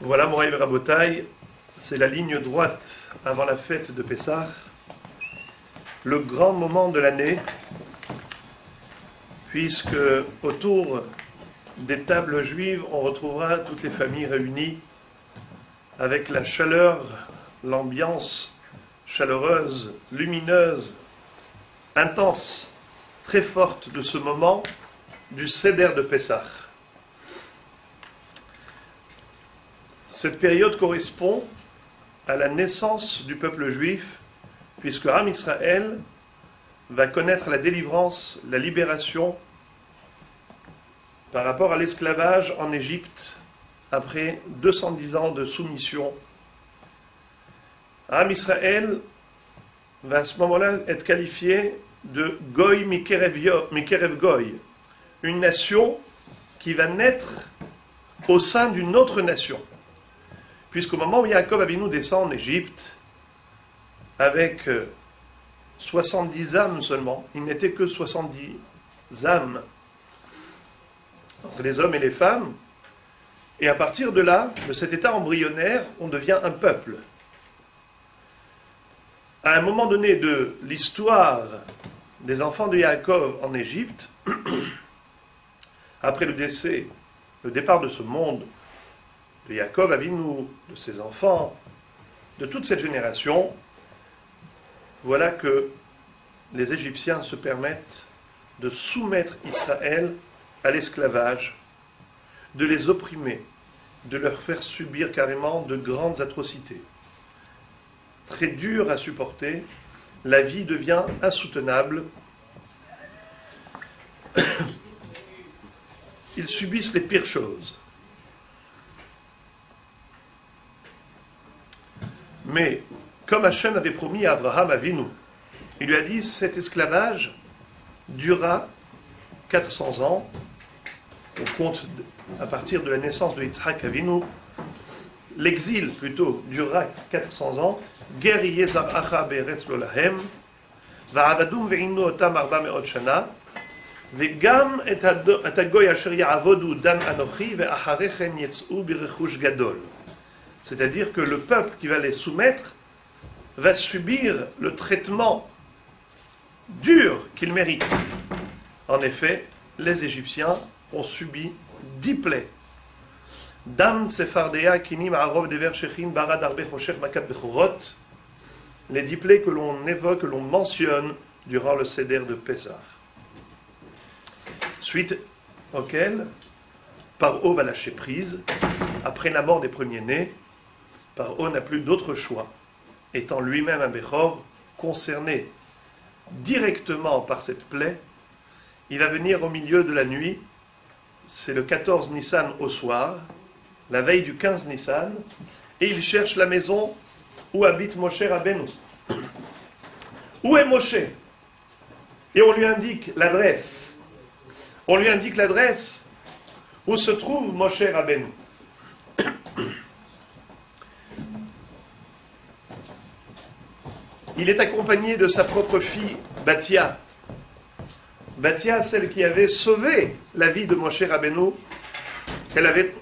Voilà, Moraï Rabotai, c'est la ligne droite avant la fête de Pessah, le grand moment de l'année, puisque autour des tables juives, on retrouvera toutes les familles réunies avec la chaleur, l'ambiance chaleureuse, lumineuse, intense, très forte de ce moment du Seder de Pessah. Cette période correspond à la naissance du peuple juif, puisque Am Israël va connaître la délivrance, la libération par rapport à l'esclavage en Égypte après 210 ans de soumission. Am Israël va à ce moment-là être qualifié de Goy Mikerev Goy, une nation qui va naître au sein d'une autre nation. Puisqu'au moment où Yaakov Avinu descend en Égypte, avec 70 âmes seulement, il n'était que 70 âmes entre les hommes et les femmes, et à partir de là, de cet état embryonnaire, on devient un peuple. À un moment donné de l'histoire des enfants de Yaakov en Égypte, après le départ de ce monde, de Yaakov Avinu, de ses enfants, de toute cette génération, voilà que les Égyptiens se permettent de soumettre Israël à l'esclavage, de les opprimer, de leur faire subir carrément de grandes atrocités. Très dur à supporter, la vie devient insoutenable. Ils subissent les pires choses. Mais, comme Hachem avait promis à Abraham Avinu, il lui a dit, cet esclavage durera 400 ans, au compte à partir de la naissance de Yitzhak Avinu, l'exil plutôt durera 400 ans, Ger yezar acha be'eretz lo lahem, va'avadum ve'inu otam 400 shana, ve'gam et hagoy asher ya'avodu dam anochi ve'acharechen yetz'u birechush gadol. C'est-à-dire que le peuple qui va les soumettre va subir le traitement dur qu'il mérite. En effet, les Égyptiens ont subi 10 plaies. Dam tsefardea kinim arov dever shechin barad arbe choshech makat bechorot. Les 10 plaies que l'on évoque, que l'on mentionne durant le Seder de Pessah. Suite auquel Paro va lâcher prise après la mort des premiers-nés. Paro n'a plus d'autre choix, étant lui-même un Bechor concerné directement par cette plaie. Il va venir au milieu de la nuit, c'est le 14 Nissan au soir, la veille du 15 Nissan, et il cherche la maison où habite Moshe Rabbeinu. Où est Moshe? Et on lui indique l'adresse. On lui indique l'adresse où se trouve Moshe Rabbeinu. Il est accompagné de sa propre fille, Bathia. Bathia, celle qui avait sauvé la vie de Moshe Rabbeinu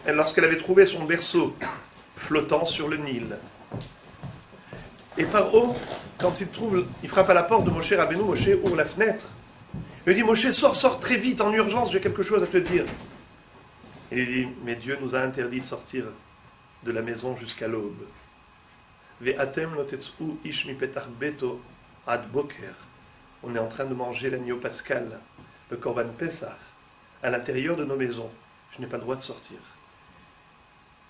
lorsqu'elle avait trouvé son berceau flottant sur le Nil. Et Paro, quand il frappe à la porte de Moshe Rabbeinu, Moshe ouvre la fenêtre. Il lui dit, Moshe, sors très vite, en urgence, j'ai quelque chose à te dire. Il lui dit, mais Dieu nous a interdit de sortir de la maison jusqu'à l'aube. On est en train de manger l'agneau pascal, le Korban Pessah, à l'intérieur de nos maisons. Je n'ai pas le droit de sortir.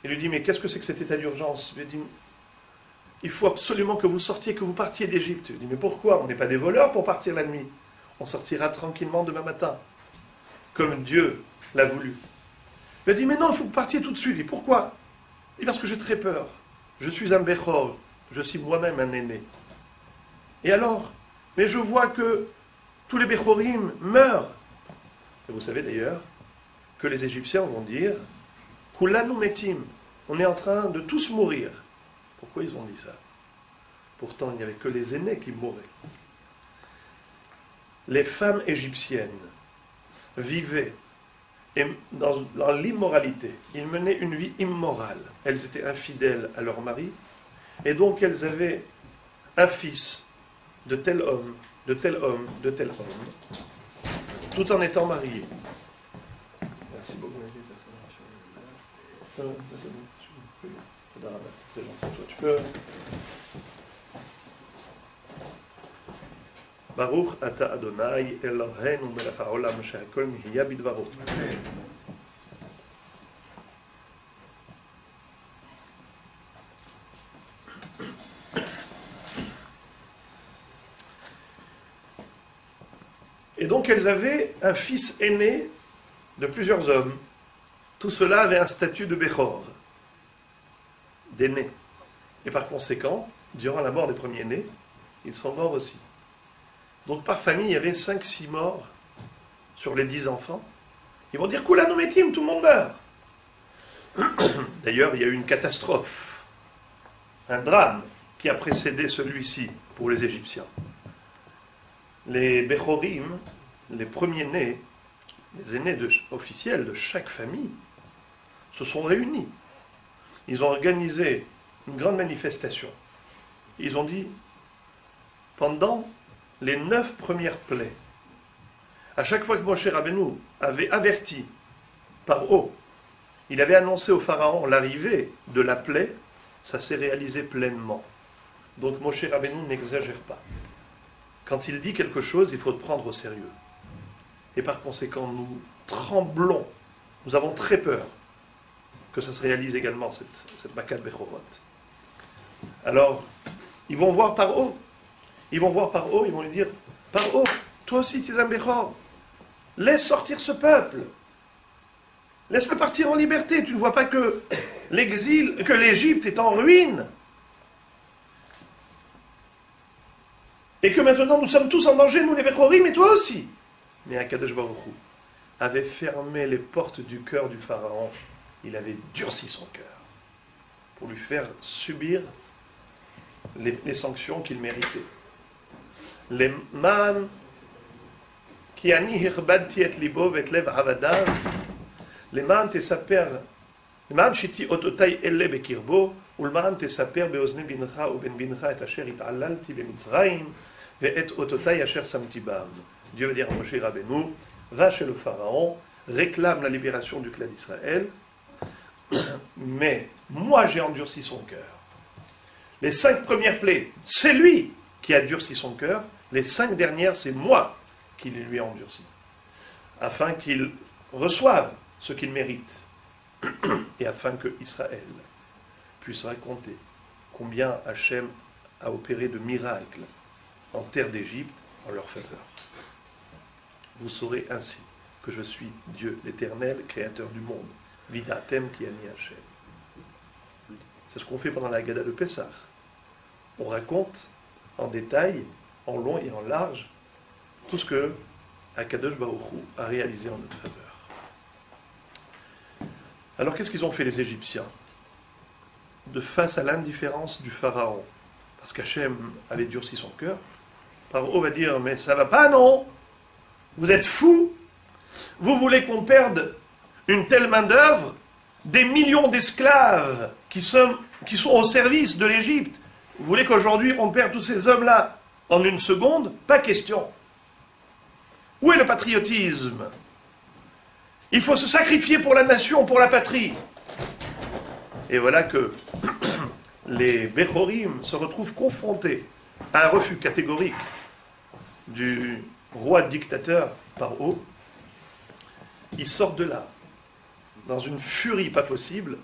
Il lui dit, mais qu'est-ce que c'est que cet état d'urgence? Il lui dit, il faut absolument que vous sortiez, que vous partiez d'Égypte. Il dit, mais pourquoi? On n'est pas des voleurs pour partir la nuit. On sortira tranquillement demain matin, comme Dieu l'a voulu. Il lui dit, mais non, il faut que vous partiez tout de suite. Il dit, pourquoi? Il dit, parce que j'ai très peur. Je suis un Bechor, je suis moi-même un aîné. Et alors? Mais je vois que tous les Bechorim meurent. Et vous savez d'ailleurs que les Égyptiens vont dire Kulanu metim, on est en train de tous mourir. Pourquoi ils ont dit ça? Pourtant, il n'y avait que les aînés qui mouraient. Les femmes égyptiennes vivaient dans l'immoralité. Ils menaient une vie immorale. Elles étaient infidèles à leur mari, et donc elles avaient un fils de tel homme, de tel homme, de tel homme, tout en étant mariés. Merci beaucoup. C'est très gentil. Tu peux... Baruch ata Adonai Eloheinu melech haolam shehakol nihiya bidvaro. Et donc elles avaient un fils aîné de plusieurs hommes. Tout cela avait un statut de Bechor, d'aîné. Et par conséquent, durant la mort des premiers-nés, ils sont morts aussi. Donc par famille, il y avait 5-6 morts sur les 10 enfants. Ils vont dire « Koulanu metim », tout le monde meurt. D'ailleurs, il y a eu une catastrophe, un drame qui a précédé celui-ci pour les Égyptiens. Les Bechorim, les premiers-nés, les aînés officiels de chaque famille, se sont réunis. Ils ont organisé une grande manifestation. Ils ont dit, pendant les 9 premières plaies, à chaque fois que Moshe Rabbeinu avait averti par haut, il avait annoncé au Pharaon l'arrivée de la plaie, ça s'est réalisé pleinement. Donc Moshe Rabbeinu n'exagère pas. Quand il dit quelque chose, il faut le prendre au sérieux. Et par conséquent, nous tremblons, nous avons très peur que ça se réalise également, cette Makat Bechorot. Alors, ils vont voir par haut. Ils vont voir par haut, ils vont lui dire, par haut, toi aussi tu es un Bechor. Laisse sortir ce peuple. Laisse-le partir en liberté. Tu ne vois pas que l'exil, que l'Égypte est en ruine. Et que maintenant nous sommes tous en danger, nous les Bechorim, et toi aussi. Mais Akadosh Baruch Hu avait fermé les portes du cœur du Pharaon. Il avait durci son cœur pour lui faire subir les sanctions qu'il méritait. Les man qui ani hirbadti et libo et lev avadav, les man tesaper, les man shiti ototai elle bekirbo, ou le man tesaper beozne bincha ou ben bincha et asher it'alalti bemitzraim, ve et ototai asher samti bam. Dieu veut dire à Moshe Rabbeinu, va chez le Pharaon, réclame la libération du clan d'Israël, mais moi j'ai endurci son cœur. Les 5 premières plaies, c'est lui qui a durci son cœur. Les 5 dernières, c'est moi qui les lui ai endurci. Afin qu'il reçoive ce qu'il mérite. Et afin que Israël puisse raconter combien Hachem a opéré de miracles en terre d'Égypte en leur faveur. Vous saurez ainsi que je suis Dieu, l'Éternel, créateur du monde. Vidatem qui a mis Hachem. C'est ce qu'on fait pendant la Haggadah de Pessah. On raconte en détail, en long et en large, tout ce que Akadosh Baruch Hu a réalisé en notre faveur. Alors qu'est-ce qu'ils ont fait les Égyptiens? De face à l'indifférence du Pharaon, parce qu'Hachem avait durci son cœur, Pharaon va dire, mais ça va pas, non? Vous êtes fous? Vous voulez qu'on perde une telle main-d'œuvre, des millions d'esclaves qui sont au service de l'Égypte? Vous voulez qu'aujourd'hui on perde tous ces hommes-là en une seconde? Pas question. Où est le patriotisme? Il faut se sacrifier pour la nation, pour la patrie. Et voilà que les Bechorim se retrouvent confrontés à un refus catégorique du roi dictateur par haut. Ils sortent de là, dans une furie pas possible.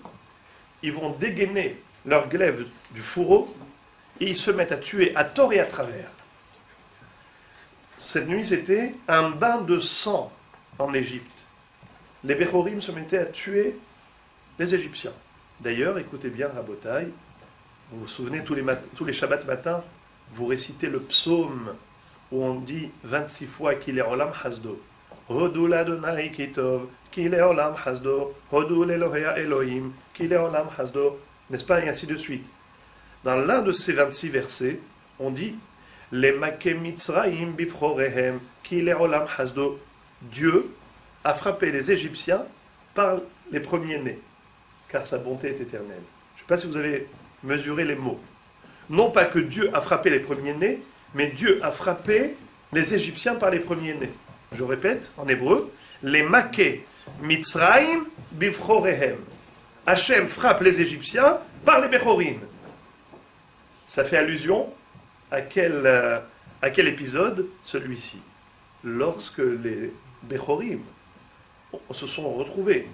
Ils vont dégainer leur glaive du fourreau et ils se mettent à tuer à tort et à travers. Cette nuit, c'était un bain de sang en Égypte. Les Bechorim se mettaient à tuer les Égyptiens. D'ailleurs, écoutez bien Rabotai, vous vous souvenez, tous les Shabbats matins, vous récitez le psaume où on dit 26 fois qu'il est Olam Hasdo. Hodou l'Adonai Kitov, qu'il est Olam Hasdo. Hodou l'Elohea Elohim, qu'il est Olam Hasdo. N'est-ce pas? Et ainsi de suite. Dans l'un de ces 26 versets, on dit Les Maké Mitzraim Bifrorehem, qu'il est Olam Hasdo. Dieu a frappé les Égyptiens par les premiers-nés, car sa bonté est éternelle. Je ne sais pas si vous avez mesuré les mots. Non pas que Dieu a frappé les premiers-nés, mais Dieu a frappé les Égyptiens par les premiers-nés. Je répète, en hébreu, les Maké Mitzraim Bivchorehem. Hachem frappe les Égyptiens par les Bechorim. Ça fait allusion à quel épisode? Celui-ci. Lorsque les Bechorim se sont retrouvés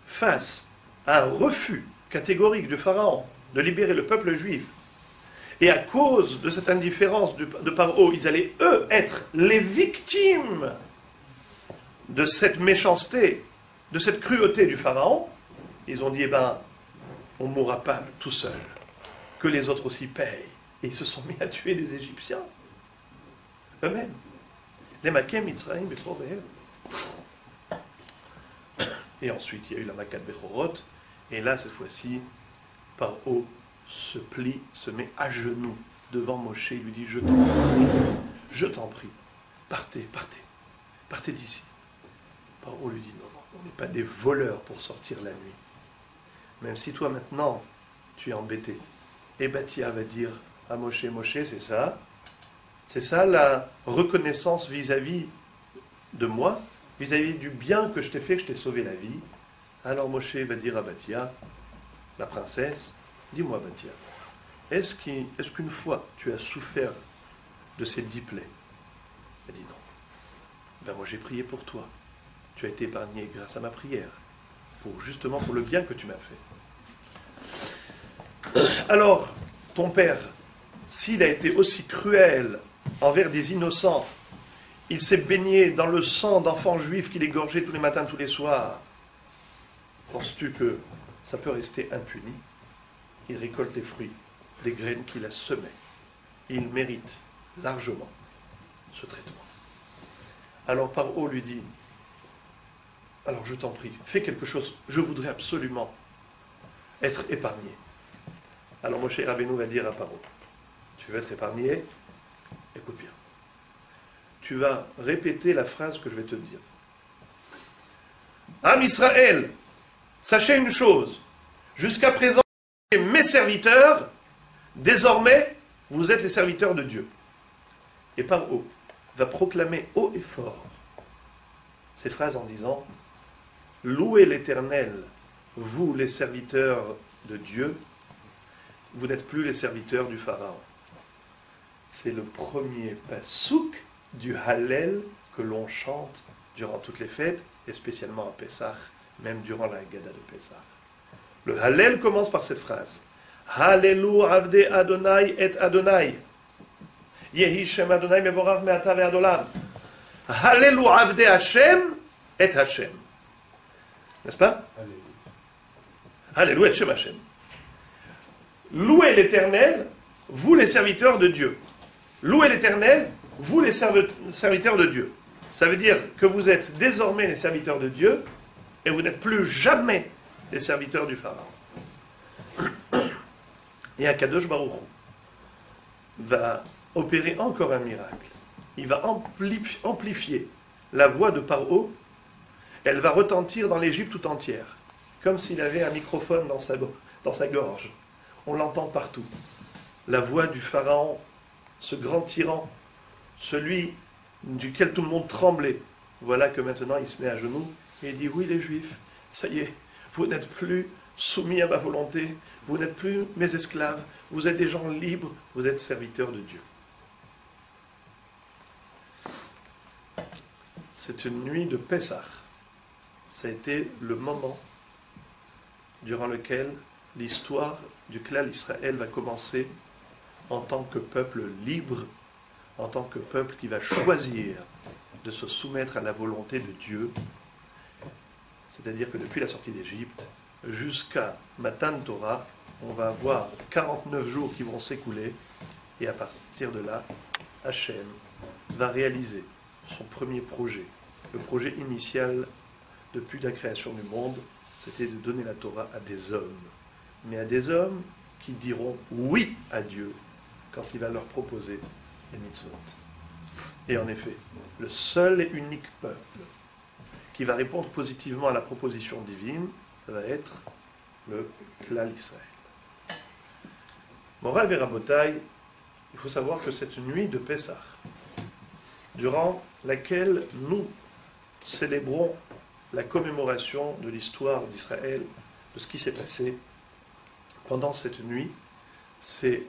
face à un refus catégorique du Pharaon de libérer le peuple juif, et à cause de cette indifférence de Paro, ils allaient, eux, être les victimes de cette méchanceté, de cette cruauté du Pharaon, ils ont dit, eh ben, on ne mourra pas tout seul, que les autres aussi payent. Et ils se sont mis à tuer des Égyptiens, eux-mêmes. Les Makim, Mitzraïm, Bethrovéhem. Et ensuite, il y a eu la Makat Bechorot, et là, cette fois-ci, Paro se plie, se met à genoux devant Moshe, il lui dit, je t'en prie, partez d'ici. Paro lui dit, non, on n'est pas des voleurs pour sortir la nuit. Même si toi maintenant, tu es embêté. Et Bathia va dire à Moshe, c'est ça la reconnaissance vis-à-vis de moi, vis-à-vis du bien que je t'ai fait, que je t'ai sauvé la vie. Alors Moshe va dire à Bathia, la princesse, dis-moi Bathia, est-ce qu'une fois tu as souffert de ces 10 plaies? Elle dit non. Ben moi j'ai prié pour toi. Tu as été épargné grâce à ma prière, justement pour le bien que tu m'as fait. Alors, ton père, s'il a été aussi cruel envers des innocents, il s'est baigné dans le sang d'enfants juifs qu'il égorgeait tous les matins, tous les soirs, penses-tu que ça peut rester impuni? Il récolte les fruits des graines qu'il a semées. Il mérite largement ce traitement. Alors Paro lui dit, alors je t'en prie, fais quelque chose, je voudrais absolument être épargné. Alors Moshe Rabbeinu va dire à Paro, tu veux être épargné? Écoute bien. Tu vas répéter la phrase que je vais te dire. Am Israël, sachez une chose, jusqu'à présent, mes serviteurs, désormais, vous êtes les serviteurs de Dieu. Et Paro va proclamer haut et fort cette phrase en disant, louez l'Éternel, vous les serviteurs de Dieu, vous n'êtes plus les serviteurs du Pharaon. C'est le premier pasouk du Hallel que l'on chante durant toutes les fêtes, et spécialement à Pessah, même durant la Haggadah de Pessah. Le Hallel commence par cette phrase. Hallelu avde Adonai et Adonai. Yehi Shem Adonai mevorach me'ata ve'adolam. Hallelu avde Hashem et Hashem. N'est-ce pas? Hallelu et Shem Hashem. Louez l'Éternel, vous les serviteurs de Dieu. Louez l'Éternel, vous les serviteurs de Dieu. Ça veut dire que vous êtes désormais les serviteurs de Dieu et vous n'êtes plus jamais les serviteurs du Pharaon. Et Akadosh Baruch Hu va opérer encore un miracle. Il va amplifier la voix de Paro. Elle va retentir dans l'Égypte tout entière, comme s'il avait un microphone dans sa gorge. On l'entend partout. La voix du Pharaon, ce grand tyran, celui duquel tout le monde tremblait. Voilà que maintenant il se met à genoux et il dit, oui les Juifs, ça y est, vous n'êtes plus soumis à ma volonté, vous n'êtes plus mes esclaves, vous êtes des gens libres, vous êtes serviteurs de Dieu. C'est une nuit de Pessah. Ça a été le moment durant lequel l'histoire du clan Israël va commencer en tant que peuple libre, en tant que peuple qui va choisir de se soumettre à la volonté de Dieu. C'est-à-dire que depuis la sortie d'Égypte jusqu'à Matan Torah, on va avoir 49 jours qui vont s'écouler, et à partir de là, Hachem va réaliser son premier projet. Le projet initial depuis la création du monde, c'était de donner la Torah à des hommes, mais à des hommes qui diront oui à Dieu quand il va leur proposer les mitzvot. Et en effet, le seul et unique peuple qui va répondre positivement à la proposition divine, ça va être le Klal Israël. Moral et Rabotai, il faut savoir que cette nuit de Pessah, durant laquelle nous célébrons la commémoration de l'histoire d'Israël, de ce qui s'est passé pendant cette nuit, c'est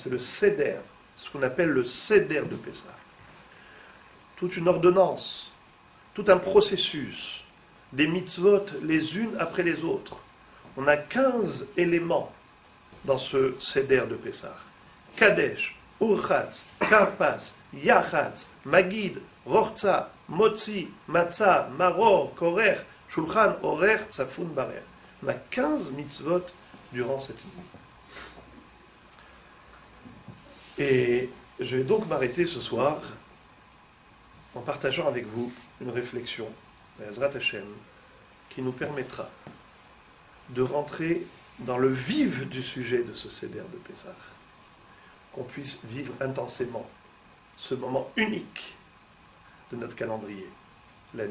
le Seder, ce qu'on appelle le Seder de Pessah. Toute une ordonnance, tout un processus, des mitzvot les unes après les autres. On a 15 éléments dans ce Seder de Pessah. Kadesh, Urchatz, Karpas, Yachatz, Magid, Rortza, Motzi, Matzah, Maror, Korer, Shulchan, Orer, Tzafun, Barer. On a 15 mitzvot durant cette nuit. Et je vais donc m'arrêter ce soir en partageant avec vous une réflexion, Ezrat Hashem, qui nous permettra de rentrer dans le vif du sujet de ce Seder de Pessah, qu'on puisse vivre intensément ce moment unique de notre calendrier, la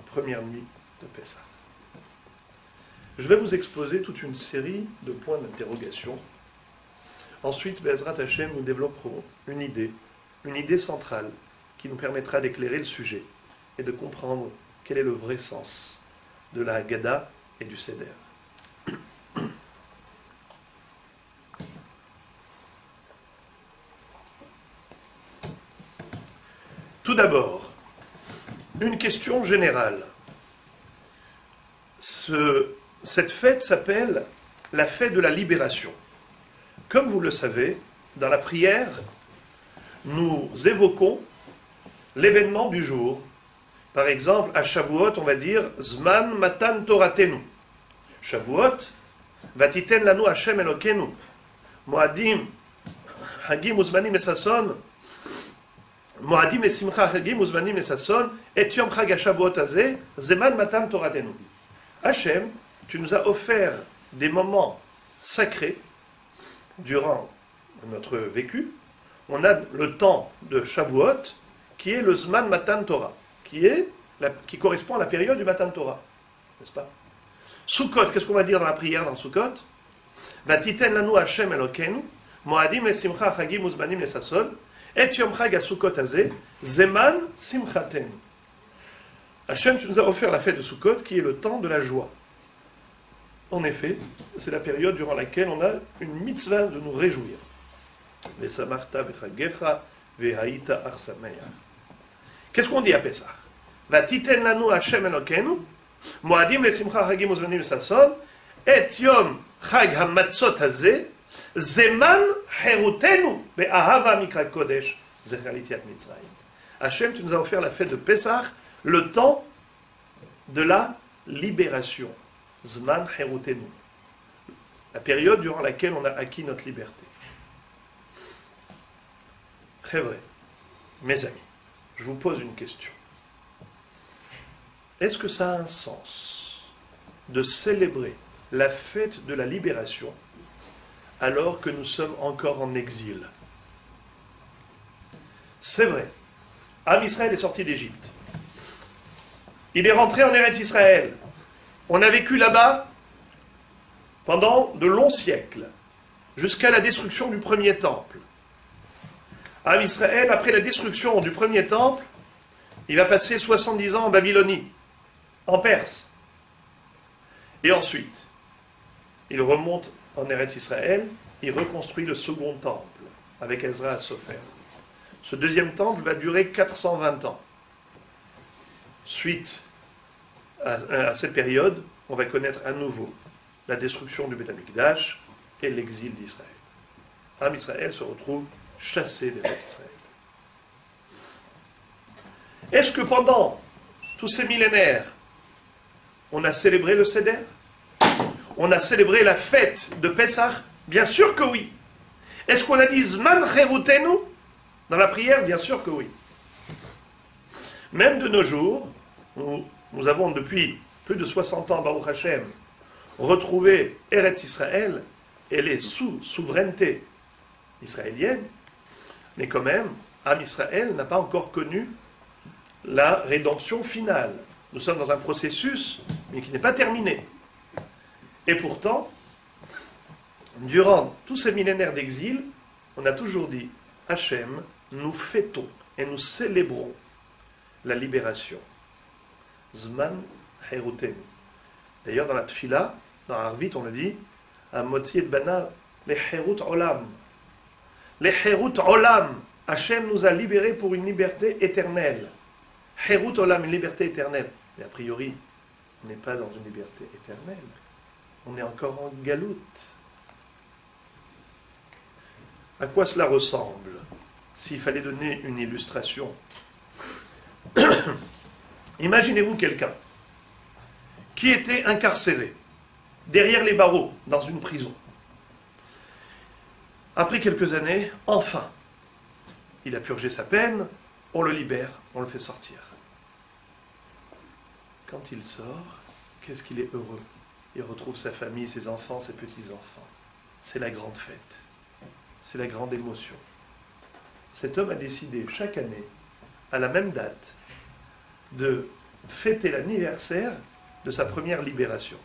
première nuit de Pessah. Je vais vous exposer toute une série de points d'interrogation. Ensuite, Be'ezrat Hashem, nous développerons une idée centrale qui nous permettra d'éclairer le sujet et de comprendre quel est le vrai sens de la Haggadah et du Seder. Tout d'abord, une question générale. Cette fête s'appelle la fête de la libération. Comme vous le savez, dans la prière, nous évoquons l'événement du jour. Par exemple, à Shavuot, on va dire Zman Matan Toratenu. Shavuot, Vatiten lanu Hashem Elokenu. Moadim, Hagim Uzmanim Esason. Moadim Esimcha Hagim Uzmanim Esason. Et Yom Chag HaShavuot Azeh, Zeman Matan Toratenu. Hashem, tu nous as offert des moments sacrés durant notre vécu. On a le temps de Shavuot, qui est le Zman Matan Torah, qui correspond à la période du Matan Torah, n'est-ce pas? Sukkot, qu'est-ce qu'on va dire dans la prière dans Sukkot? Vatiten lanu Hashem Elokenu, Moadim Esimcha Chagim Uzmanim Esason, Et Yom Chag HaSukkot Azeh, Zeman Simchatenu. Hashem, tu nous as offert la fête de Sukkot, qui est le temps de la joie. En effet, c'est la période durant laquelle on a une mitzvah de nous réjouir. Qu'est-ce qu'on dit à Pessah? Vatiten lanu Hashem Elokenu, Moadim lesimcha chagim uzmanim esason, et yom chag hamatzot hazeh, zeman herutenu be'ahava mikra kodesh, zecher litiat Mitzrayim. Hashem, tu nous as offert la fête de Pessah, le temps de la libération. Zman herutenu. La période durant laquelle on a acquis notre liberté. Très vrai. Mes amis, je vous pose une question. Est-ce que ça a un sens de célébrer la fête de la libération alors que nous sommes encore en exil? C'est vrai. Am Israël est sorti d'Égypte. Il est rentré en Eretz Israël. On a vécu là-bas pendant de longs siècles, jusqu'à la destruction du premier temple. Am Israël, après la destruction du premier temple, il va passer 70 ans en Babylonie, en Perse. Et ensuite, il remonte en Eretz Israël, il reconstruit le second temple, avec Ezra à Sofer. Ce deuxième temple va durer 420 ans. Suite à cette période, on va connaître à nouveau la destruction du Beth Amikdash et l'exil d'Israël. Am Israël se retrouve chassé des Beth Israël. Est-ce que pendant tous ces millénaires, on a célébré le Seder? On a célébré la fête de Pessah? Bien sûr que oui. Est-ce qu'on a dit Zman Cherutenu dans la prière? Bien sûr que oui. Même de nos jours, nous avons depuis plus de 60 ans, Baruch Hashem, retrouvé Eretz Israël, elle est sous souveraineté israélienne, mais quand même, Am Israël n'a pas encore connu la rédemption finale. Nous sommes dans un processus, mais qui n'est pas terminé. Et pourtant, durant tous ces millénaires d'exil, on a toujours dit, Hachem, nous fêtons et nous célébrons la libération. Zman Herutenu. D'ailleurs, dans la Tfila, dans Arvit, on le dit, Motzi et Bana, les Herut Olam. Les Herut Olam. Hachem nous a libérés pour une liberté éternelle. Herut Olam, une liberté éternelle. Mais a priori, on n'est pas dans une liberté éternelle. On est encore en galoute. À quoi cela ressemble? S'il fallait donner une illustration. Imaginez-vous quelqu'un qui était incarcéré derrière les barreaux dans une prison. Après quelques années, enfin, il a purgé sa peine, on le libère, on le fait sortir. Quand il sort, qu'est-ce qu'il est heureux. Il retrouve sa famille, ses enfants, ses petits-enfants. C'est la grande fête. C'est la grande émotion. Cet homme a décidé chaque année, à la même date, de fêter l'anniversaire de sa première libération.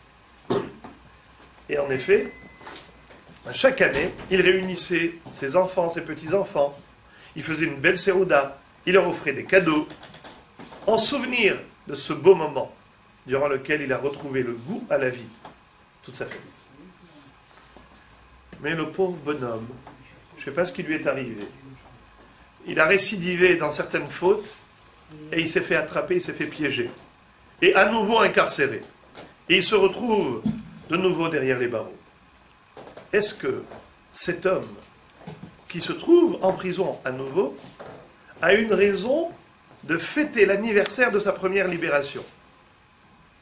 Et en effet, chaque année, il réunissait ses enfants, ses petits-enfants. Il faisait une belle sérouda. Il leur offrait des cadeaux en souvenir de ce beau moment durant lequel il a retrouvé le goût à la vie, toute sa famille. Mais le pauvre bonhomme, je ne sais pas ce qui lui est arrivé. Il a récidivé dans certaines fautes et il s'est fait attraper, il s'est fait piéger. Et à nouveau incarcéré. Et il se retrouve de nouveau derrière les barreaux. Est-ce que cet homme qui se trouve en prison à nouveau a une raison de fêter l'anniversaire de sa première libération?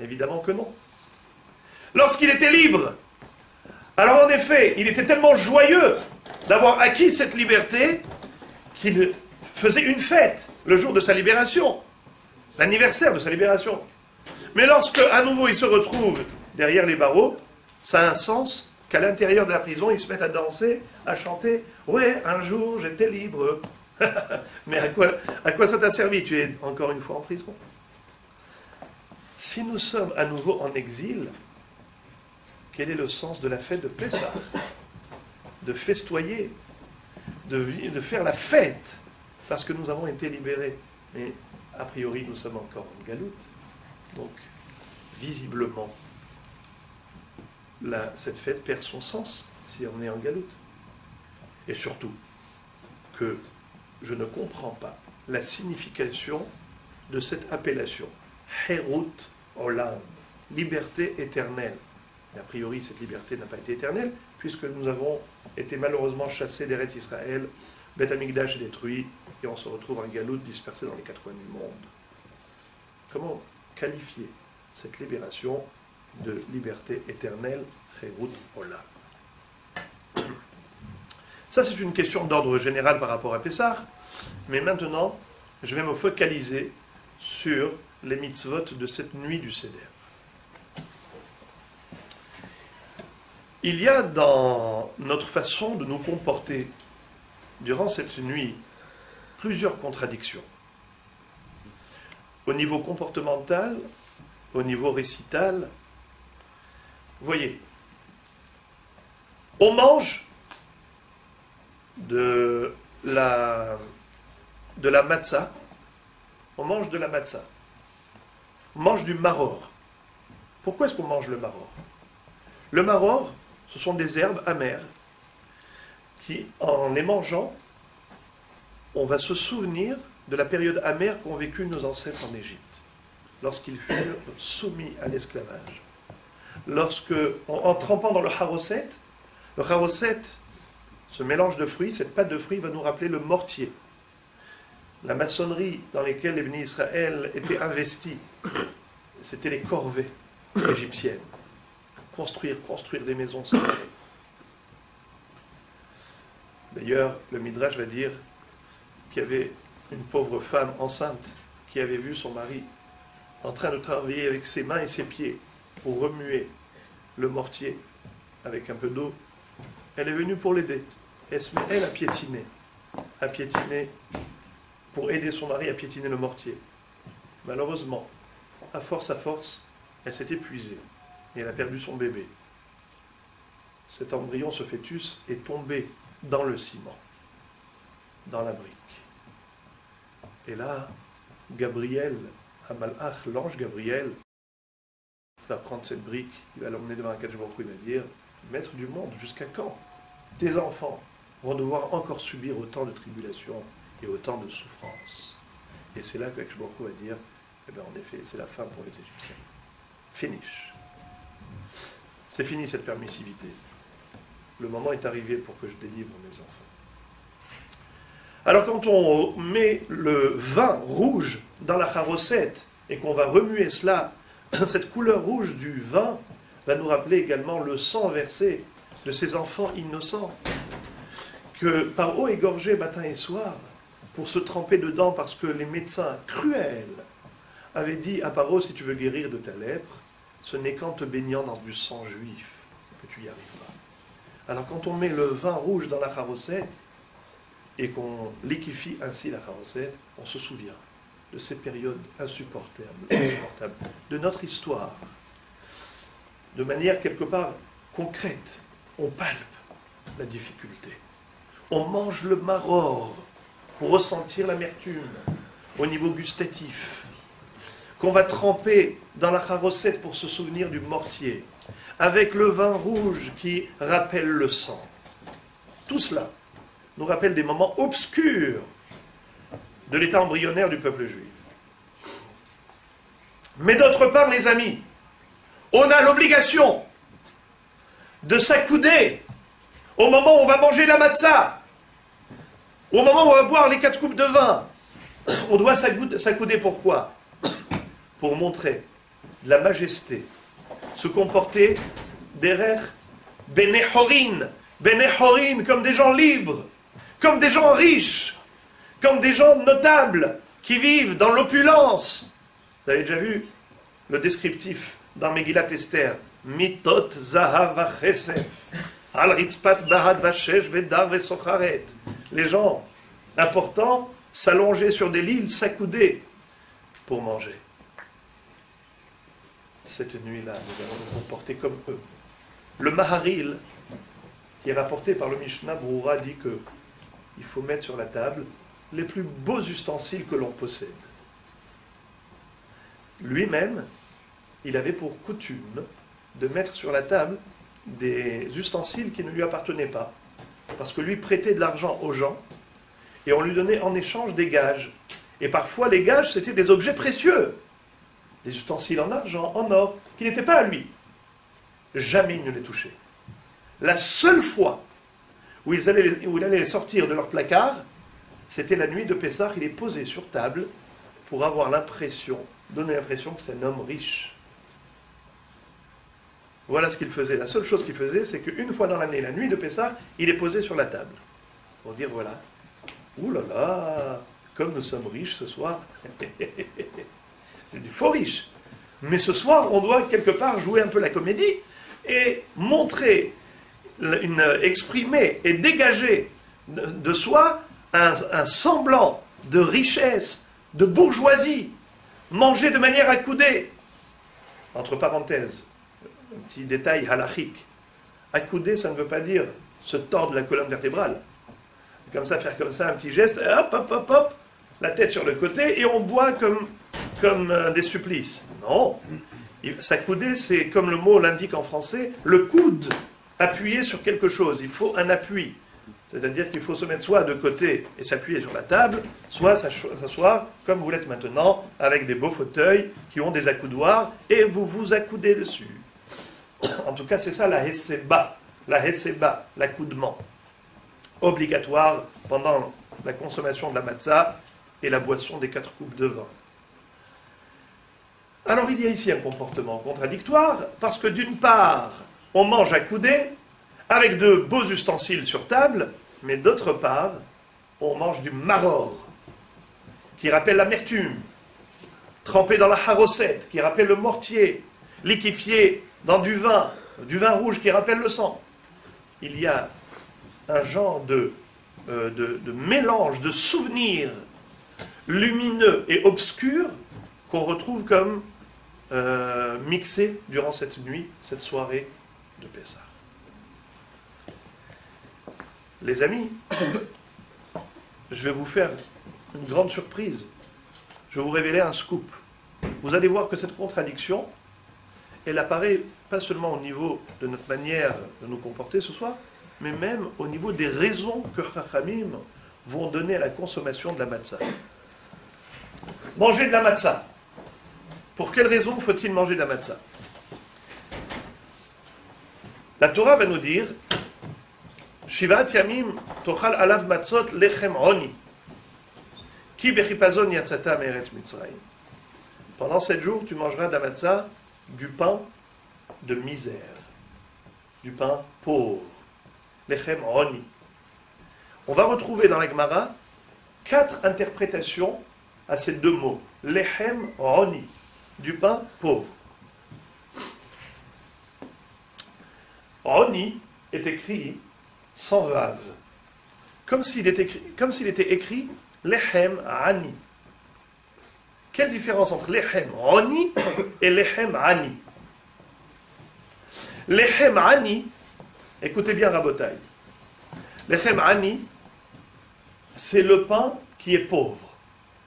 Évidemment que non. Lorsqu'il était libre, alors en effet, il était tellement joyeux d'avoir acquis cette liberté qu'il faisait une fête le jour de sa libération, l'anniversaire de sa libération. Mais lorsque à nouveau il se retrouve derrière les barreaux, ça a un sens qu'à l'intérieur de la prison, ils se mettent à danser, à chanter. Ouais, un jour j'étais libre. Mais à quoi ça t'a servi? Tu es encore une fois en prison. Si nous sommes à nouveau en exil, quel est le sens de la fête de Pessah? De festoyer, de faire la fête, parce que nous avons été libérés. Mais a priori, nous sommes encore en galoute. Donc, visiblement, cette fête perd son sens si on est en galoute. Et surtout, que je ne comprends pas la signification de cette appellation. Herut Olam, liberté éternelle. Et a priori, cette liberté n'a pas été éternelle, puisque nous avons été malheureusement chassés d'Eretz Israël, Beth Amikdash est détruit, et on se retrouve en galoute dispersé dans les quatre coins du monde. Comment qualifier cette libération de liberté éternelle, Herut Olam? Ça, c'est une question d'ordre général par rapport à Pessah, mais maintenant, je vais me focaliser sur les mitzvot de cette nuit du Seder. Il y a dans notre façon de nous comporter durant cette nuit plusieurs contradictions. Au niveau comportemental, au niveau récital, voyez, on mange de la matzah, on mange de la matzah. On mange du maror. Pourquoi est-ce qu'on mange le maror? Le maror, ce sont des herbes amères qui, en les mangeant, on va se souvenir de la période amère qu'ont vécu nos ancêtres en Égypte, lorsqu'ils furent soumis à l'esclavage. En trempant dans le haroset, ce mélange de fruits, cette pâte de fruits va nous rappeler le mortier. La maçonnerie dans laquelle les bénis Israël étaient investis, c'était les corvées égyptiennes. Construire des maisons sans arrêt. D'ailleurs, le Midrash va dire qu'il y avait une pauvre femme enceinte qui avait vu son mari en train de travailler avec ses mains et ses pieds pour remuer le mortier avec un peu d'eau. Elle est venue pour l'aider. Elle se met, elle, à piétiner pour aider son mari à piétiner le mortier. Malheureusement, à force, elle s'est épuisée et elle a perdu son bébé. Cet embryon, ce fœtus, est tombé dans le ciment, dans la brique. Et là, Gabriel, Hamalach, l'ange Gabriel, va prendre cette brique, il va l'emmener devant Akadosh Baruch Hu, il va dire, Maître du monde, jusqu'à quand tes enfants vont devoir encore subir autant de tribulations et autant de souffrances? Et c'est là qu'Akadosh Baruch Hu va dire, eh bien, en effet, c'est la fin pour les Égyptiens. Finish. C'est fini cette permissivité. Le moment est arrivé pour que je délivre mes enfants. Alors quand on met le vin rouge dans la charosette et qu'on va remuer cela, cette couleur rouge du vin va nous rappeler également le sang versé de ces enfants innocents, que par eau égorgée matin et soir, pour se tremper dedans parce que les médecins cruels avaient dit à Paro, si tu veux guérir de ta lèpre, ce n'est qu'en te baignant dans du sang juif que tu y arriveras. Alors quand on met le vin rouge dans la charosette et qu'on liquéfie ainsi la charosette, on se souvient de ces périodes insupportables, de notre histoire, de manière quelque part concrète. On palpe la difficulté. On mange le maror pour ressentir l'amertume au niveau gustatif, qu'on va tremper dans la charosette pour se souvenir du mortier, avec le vin rouge qui rappelle le sang. Tout cela nous rappelle des moments obscurs de l'état embryonnaire du peuple juif. Mais d'autre part, les amis, on a l'obligation de s'accouder au moment où on va manger la matzah, au moment où on va boire les 4 coupes de vin. On doit s'accouder pourquoi? Pour montrer de la majesté, se comporter derrière Benehorin, comme des gens libres, comme des gens riches, comme des gens notables qui vivent dans l'opulence. Vous avez déjà vu le descriptif dans Megillat Esther, Mitot Zahav Vachesef, Al Ritzpat Bahad Vashesh Vedar Vesocharet. Les gens importants s'allonger sur des lits, s'accouder pour manger. Cette nuit-là, nous allons nous comporter comme eux. Le Maharil, qui est rapporté par le Mishnah Broura, dit que il faut mettre sur la table les plus beaux ustensiles que l'on possède. Lui-même, il avait pour coutume de mettre sur la table des ustensiles qui ne lui appartenaient pas, parce que lui prêtait de l'argent aux gens, et on lui donnait en échange des gages. Et parfois, les gages, c'était des objets précieux, des ustensiles en argent, en or, qui n'étaient pas à lui. Jamais il ne les touchait. La seule fois où il allait les sortir de leur placard, c'était la nuit de Pessah, il est posé sur table pour avoir l'impression, donner l'impression que c'est un homme riche. Voilà ce qu'il faisait. La seule chose qu'il faisait, c'est qu'une fois dans l'année, la nuit de Pessah, il est posé sur la table. Pour dire, voilà, ouh là là, comme nous sommes riches ce soir. C'est du faux riche. Mais ce soir, on doit quelque part jouer un peu la comédie et montrer, exprimer et dégager de soi un semblant de richesse, de bourgeoisie, manger de manière accoudée. Entre parenthèses, un petit détail halachique. Accouder, ça ne veut pas dire se tordre la colonne vertébrale. Comme ça, faire comme ça un petit geste, hop, hop, hop, hop, la tête sur le côté, et on boit comme des supplices. Non. S'accouder, c'est, comme le mot l'indique en français, le coude appuyé sur quelque chose. Il faut un appui. C'est-à-dire qu'il faut se mettre soit de côté et s'appuyer sur la table, soit s'asseoir, comme vous l'êtes maintenant, avec des beaux fauteuils qui ont des accoudoirs, et vous vous accoudez dessus. En tout cas, c'est ça la heseba, l'accoudement. Obligatoire pendant la consommation de la matzah et la boisson des 4 coupes de vin. Alors il y a ici un comportement contradictoire, parce que d'une part, on mange accoudé, avec de beaux ustensiles sur table, mais d'autre part, on mange du maror, qui rappelle l'amertume, trempé dans la harosette, qui rappelle le mortier, liquéfié dans du vin rouge qui rappelle le sang. Il y a un genre de mélange de souvenirs lumineux et obscurs qu'on retrouve comme mixés durant cette nuit, cette soirée de Pessah. Les amis, je vais vous faire une grande surprise. Je vais vous révéler un scoop. Vous allez voir que cette contradiction, elle apparaît pas seulement au niveau de notre manière de nous comporter ce soir, mais même au niveau des raisons que Chachamim vont donner à la consommation de la matzah. Manger de la matzah. Pour quelle raison faut-il manger de la matzah? La Torah va nous dire Shivat yamim tochal alav matzot lechem oni ki bechipazon yatzata meretz Mitzrayim. Pendant 7 jours, tu mangeras de la matzah, du pain de misère, du pain pauvre, lechem oni. On va retrouver dans la Gemara 4 interprétations à ces 2 mots, lechem oni, du pain pauvre. Oni est écrit sans vav, comme s'il était écrit lechem ani. Quelle différence entre lechem oni et lechem ani? Lechem ani, écoutez bien Rabotai, lechem ani, c'est le pain qui est pauvre.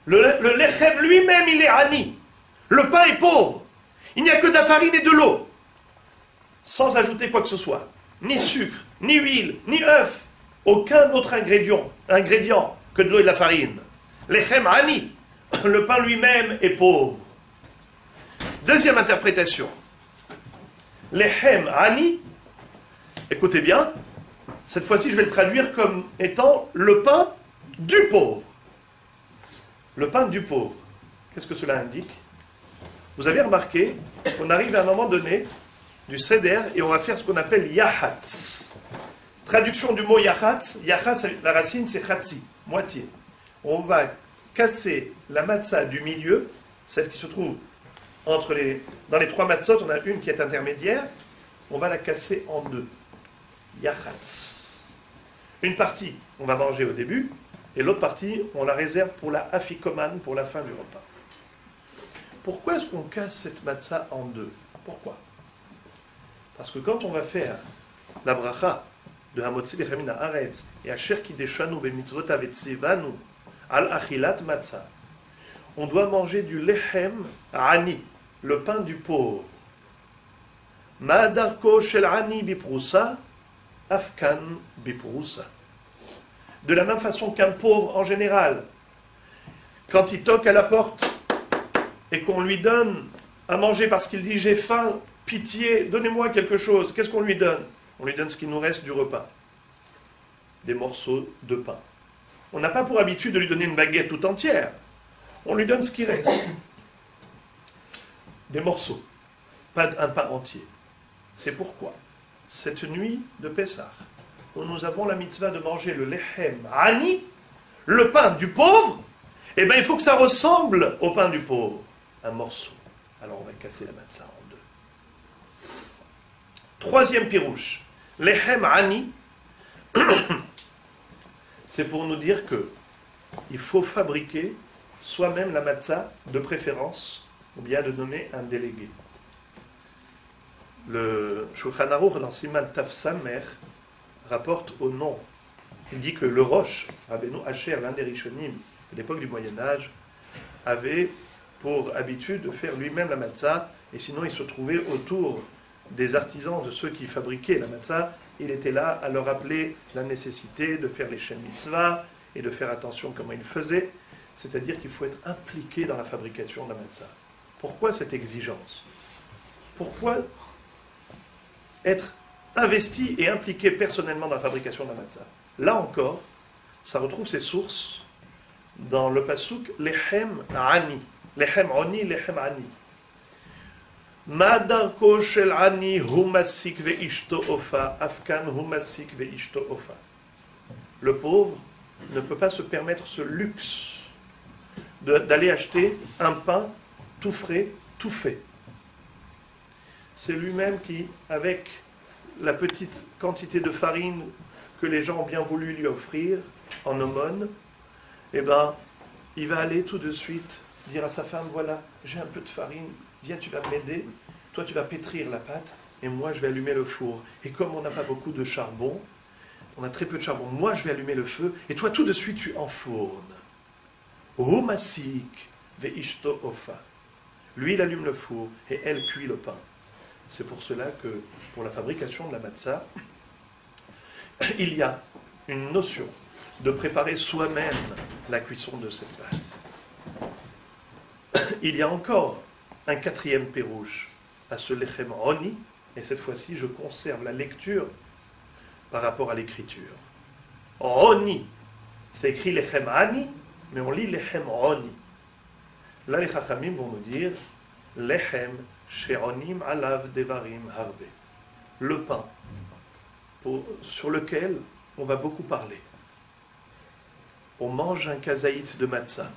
Le lechem lui-même, il est ani. Le pain est pauvre. Il n'y a que de la farine et de l'eau, sans ajouter quoi que ce soit. Ni sucre, ni huile, ni œuf. Aucun autre ingrédient que de l'eau et de la farine. Lechem ani, le pain lui-même est pauvre. Deuxième interprétation. Lechem ani, écoutez bien, cette fois-ci je vais le traduire comme étant le pain du pauvre. Le pain du pauvre. Qu'est-ce que cela indique? Vous avez remarqué qu'on arrive à un moment donné du seder et on va faire ce qu'on appelle yahatz. Traduction du mot yahatz, yahatz, la racine c'est chatzi, moitié. On va casser la matzah du milieu, celle qui se trouve dans les 3 matzot, on a une qui est intermédiaire, on va la casser en 2. Yahatz. Une partie, on va manger au début, et l'autre partie, on la réserve pour la afikoman, pour la fin du repas. Pourquoi est-ce qu'on casse cette matzah en 2? Pourquoi? Parce que quand on va faire la bracha de Hamotzi Bechamin Haaretz et Asher Kideshanu Bemitzvot Avetzivanu al Achilat Matzah, on doit manger du lechem ani, le pain du pauvre. Ma'adarko shel ani biprousa, afkan biprousa. De la même façon qu'un pauvre en général, quand il toque à la porte et qu'on lui donne à manger parce qu'il dit j'ai faim, pitié, donnez-moi quelque chose, qu'est-ce qu'on lui donne? On lui donne ce qu'il nous reste du repas. Des morceaux de pain. On n'a pas pour habitude de lui donner une baguette tout entière. On lui donne ce qui reste. Des morceaux. Pas un pain entier. C'est pourquoi, cette nuit de Pessah, où nous avons la mitzvah de manger le lechem ani, le pain du pauvre, eh bien il faut que ça ressemble au pain du pauvre. Un morceau. Alors on va casser la matzah en 2. Troisième pirouche. Lechem ani, c'est pour nous dire que il faut fabriquer soi-même la matzah de préférence, ou bien de nommer un délégué. Le Shulchan Aruch dans Siman Taf Samer rapporte au nom. Il dit que le Rosh, Rabbeinu Asher, l'un des Rishonim de l'époque du Moyen-Âge, avait pour habitude de faire lui-même la matzah, et sinon il se trouvait autour des artisans, de ceux qui fabriquaient la matzah. Il était là à leur rappeler la nécessité de faire les shem mitzvah et de faire attention comment ils faisaient, c'est-à-dire qu'il faut être impliqué dans la fabrication de la matzah. Pourquoi cette exigence? Pourquoi être investi et impliqué personnellement dans la fabrication de la matzah? Là encore, ça retrouve ses sources dans le pasuk lechem ani, lechem oni, lechem ani. Madarko shel ani humasik veishto ofa, afkan humasik veishto ofa. Le pauvre ne peut pas se permettre ce luxe d'aller acheter un pain tout frais, tout fait. C'est lui-même qui, avec la petite quantité de farine que les gens ont bien voulu lui offrir en aumône, eh ben, il va aller tout de suite dire à sa femme, voilà, j'ai un peu de farine, viens, tu vas m'aider, toi tu vas pétrir la pâte, et moi je vais allumer le four. Et comme on n'a pas beaucoup de charbon, on a très peu de charbon, moi je vais allumer le feu, et toi tout de suite tu enfournes. Homasik veishto ofa. Lui il allume le four, et elle cuit le pain. C'est pour cela que, pour la fabrication de la matzah, il y a une notion de préparer soi-même la cuisson de cette pâte. Il y a encore un quatrième pérouche à ce lechem oni, et cette fois-ci je conserve la lecture par rapport à l'écriture. Oni, c'est écrit lechem ani, mais on lit lechem oni. Là les chachamim vont nous dire lechem she'onim alav devarim harbe. Le pain sur lequel on va beaucoup parler. On mange un kazaït de matzah,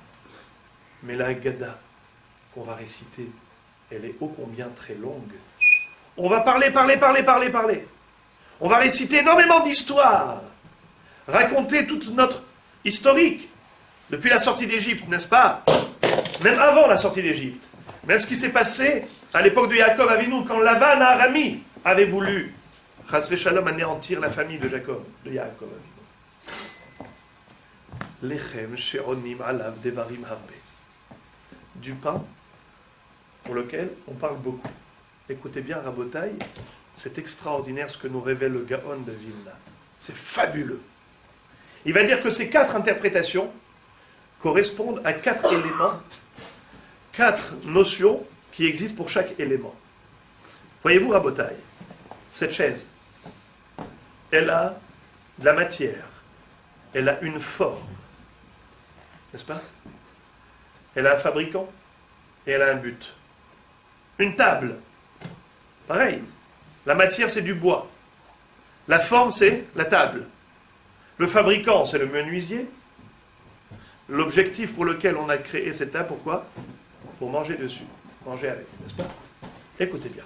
mais la Haggadah qu'on va réciter, elle est ô combien très longue. On va parler. On va réciter énormément d'histoires, raconter toute notre historique, depuis la sortie d'Égypte, n'est-ce pas? Même avant la sortie d'Égypte. Même ce qui s'est passé à l'époque de Yaakov Avinu, quand Lavan Arami avait voulu, chas v'shalom, anéantir la famille de Jacob, de Yaakov Avinu. Lechem she'onim alav devarim harbe. Du pain pour lequel on parle beaucoup. Écoutez bien, Rabotai, c'est extraordinaire ce que nous révèle le Gaon de Vilna. C'est fabuleux. Il va dire que ces 4 interprétations correspondent à 4 éléments, 4 notions qui existent pour chaque élément. Voyez-vous, Rabotai, cette chaise, elle a de la matière, elle a une forme, n'est-ce pas? Elle a un fabricant et elle a un but. Une table, pareil. La matière, c'est du bois. La forme, c'est la table. Le fabricant, c'est le menuisier. L'objectif pour lequel on a créé cette table, pourquoi? Pour manger dessus, manger avec, n'est-ce pas? Écoutez bien.